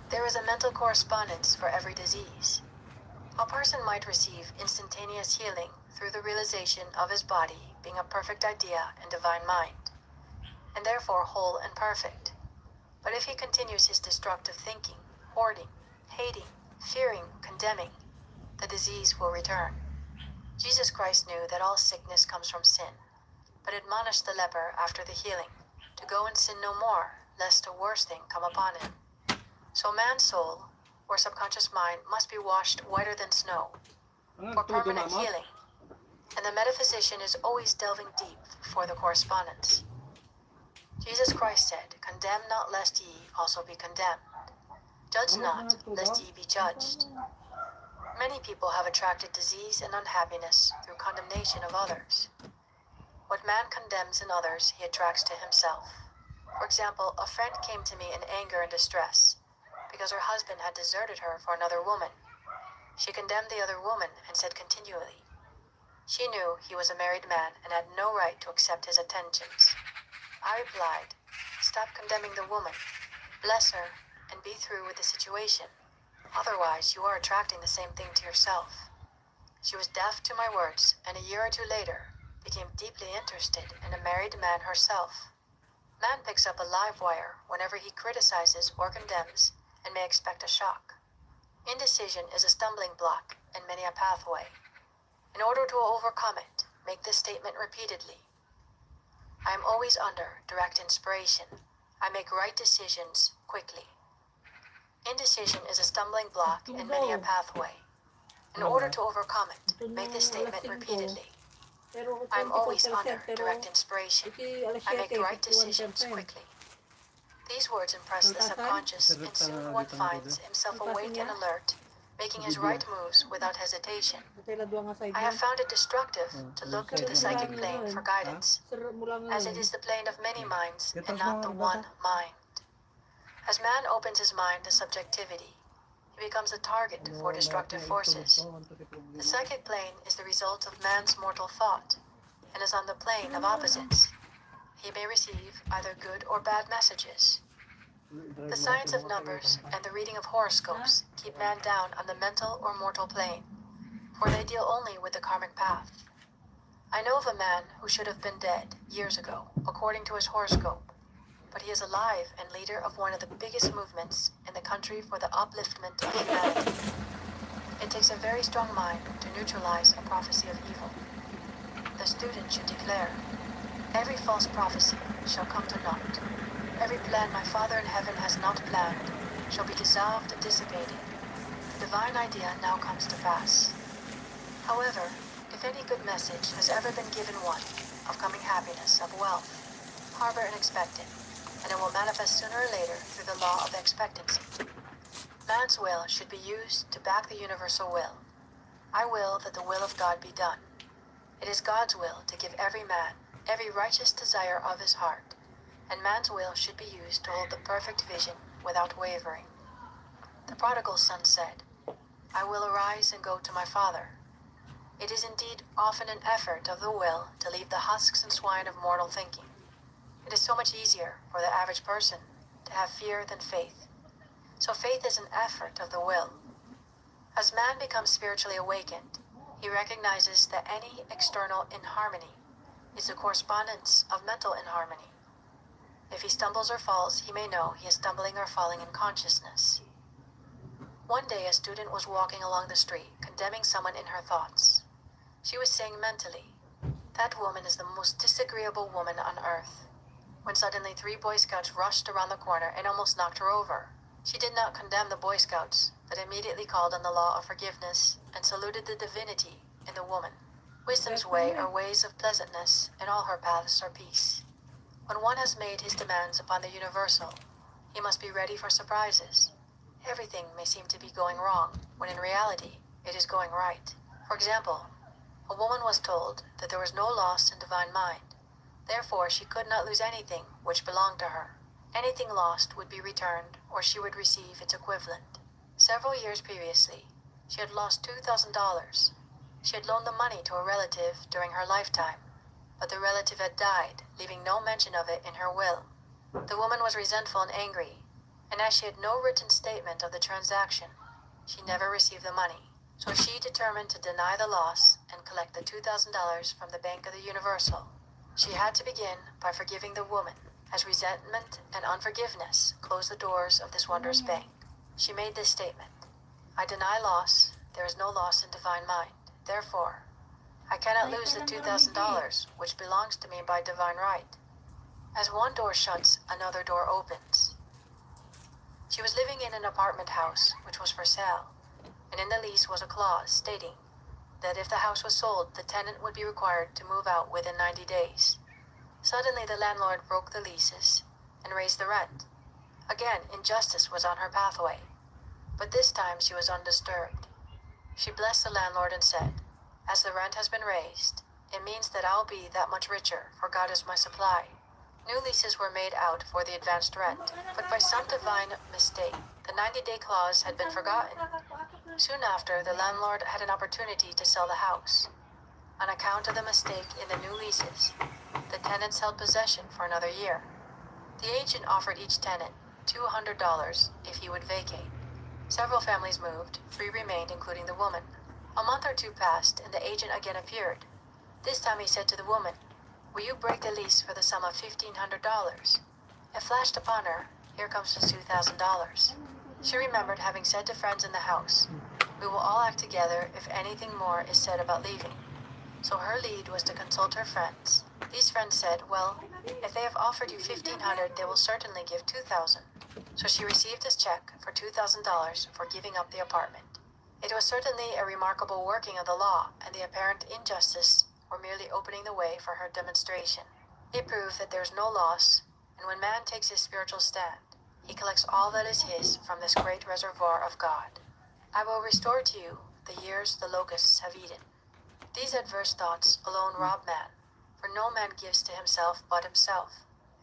There is a mental correspondence for every disease. A person might receive instantaneous healing through the realization of his body being a perfect idea and divine mind, and therefore whole and perfect. But if he continues his destructive thinking, hoarding, hating, fearing, condemning, the disease will return. Jesus Christ knew that all sickness comes from sin, but admonished the leper after the healing to go and sin no more, lest a worse thing come upon him. So man's soul, or subconscious mind, must be washed whiter than snow, for permanent healing. and the metaphysician is always delving deep for the correspondence. Jesus Christ said, "Condemn not lest ye also be condemned. Judge not lest ye be judged." Many people have attracted disease and unhappiness through condemnation of others. What man condemns in others, he attracts to himself. For example, a friend came to me in anger and distress because her husband had deserted her for another woman. She condemned the other woman and said continually, she knew he was a married man and had no right to accept his attentions. I replied, "Stop condemning the woman, bless her, and be through with the situation. Otherwise, you are attracting the same thing to yourself." She was deaf to my words, and a year or two later, became deeply interested in a married man herself. Man picks up a live wire whenever he criticizes or condemns and may expect a shock. Indecision is a stumbling block and many a pathway. In order to overcome it, make this statement repeatedly. I am always under direct inspiration. I make right decisions quickly. Indecision is a stumbling block and many a pathway. In order to overcome it, make this statement repeatedly. I am always under direct inspiration. I make right decisions quickly. These words impress the subconscious, and soon one finds himself awake and alert, making his right moves without hesitation. I have found it destructive to look to the psychic plane for guidance, as it is the plane of many minds and not the one mind. As man opens his mind to subjectivity, he becomes a target for destructive forces. The psychic plane is the result of man's mortal thought, and is on the plane of opposites. He may receive either good or bad messages. The science of numbers and the reading of horoscopes keep man down on the mental or mortal plane, for they deal only with the karmic path. I know of a man who should have been dead years ago, according to his horoscope, but he is alive and leader of one of the biggest movements in the country for the upliftment of humanity. It takes a very strong mind to neutralize a prophecy of evil. The student should declare, "Every false prophecy shall come to naught. Every plan my Father in heaven has not planned shall be dissolved and dissipated. The divine idea now comes to pass." However, if any good message has ever been given one, of coming happiness, of wealth, harbor and expect it, and it will manifest sooner or later through the law of expectancy. Man's will should be used to back the universal will. I will that the will of God be done. It is God's will to give every man every righteous desire of his heart, and man's will should be used to hold the perfect vision without wavering. The prodigal son said, "I will arise and go to my father." It is indeed often an effort of the will to leave the husks and swine of mortal thinking. It is so much easier for the average person to have fear than faith. So faith is an effort of the will. As man becomes spiritually awakened, he recognizes that any external inharmony is the correspondence of mental inharmony. If he stumbles or falls, he may know he is stumbling or falling in consciousness. One day a student was walking along the street, condemning someone in her thoughts. She was saying mentally, "That woman is the most disagreeable woman on earth," when suddenly 3 Boy Scouts rushed around the corner and almost knocked her over. She did not condemn the Boy Scouts, but immediately called on the law of forgiveness and saluted the divinity in the woman. Wisdom's way are ways of pleasantness, and all her paths are peace. When one has made his demands upon the universal, he must be ready for surprises. Everything may seem to be going wrong, when in reality, it is going right. For example, a woman was told that there was no loss in divine mind. Therefore, she could not lose anything which belonged to her. Anything lost would be returned, or she would receive its equivalent. Several years previously, she had lost $2,000. She had loaned the money to a relative during her lifetime, but the relative had died, leaving no mention of it in her will. The woman was resentful and angry, and as she had no written statement of the transaction, she never received the money. So she determined to deny the loss and collect the $2,000 from the Bank of the Universal. She had to begin by forgiving the woman, as resentment and unforgiveness closed the doors of this wondrous bank. She made this statement, "I deny loss. There is no loss in divine mind. Therefore, I cannot lose the $2,000, which belongs to me by divine right. As one door shuts, another door opens." She was living in an apartment house which was for sale, and in the lease was a clause stating that if the house was sold, the tenant would be required to move out within 90 days. Suddenly, the landlord broke the leases and raised the rent. Again, injustice was on her pathway, but this time she was undisturbed. She blessed the landlord and said, "As the rent has been raised, it means that I'll be that much richer, for God is my supply." New leases were made out for the advanced rent, but by some divine mistake, the 90-day clause had been forgotten. Soon after, the landlord had an opportunity to sell the house. On account of the mistake in the new leases, the tenants held possession for another year. The agent offered each tenant $200 if he would vacate. Several families moved, 3 remained, including the woman. A month or 2 passed, and the agent again appeared. This time he said to the woman, "Will you break the lease for the sum of $1,500? It flashed upon her, here comes the $2,000. She remembered having said to friends in the house, "We will all act together if anything more is said about leaving." So her lead was to consult her friends. These friends said, "Well, if they have offered you $1,500, they will certainly give $2,000. So she received his check for $2,000 for giving up the apartment. It was certainly a remarkable working of the law, and the apparent injustice were merely opening the way for her demonstration. It proved that there is no loss, and when man takes his spiritual stand, he collects all that is his from this great reservoir of God. "I will restore to you the years the locusts have eaten." These adverse thoughts alone rob man, for no man gives to himself but himself,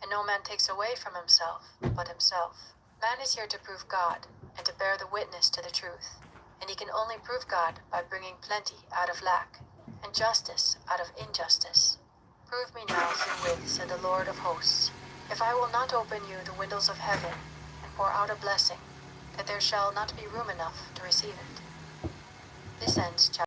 and no man takes away from himself but himself. Man is here to prove God and to bear the witness to the truth, and he can only prove God by bringing plenty out of lack, and justice out of injustice. "Prove me now herewith," said the Lord of hosts, "if I will not open you the windows of heaven and pour out a blessing, that there shall not be room enough to receive it." This ends chapter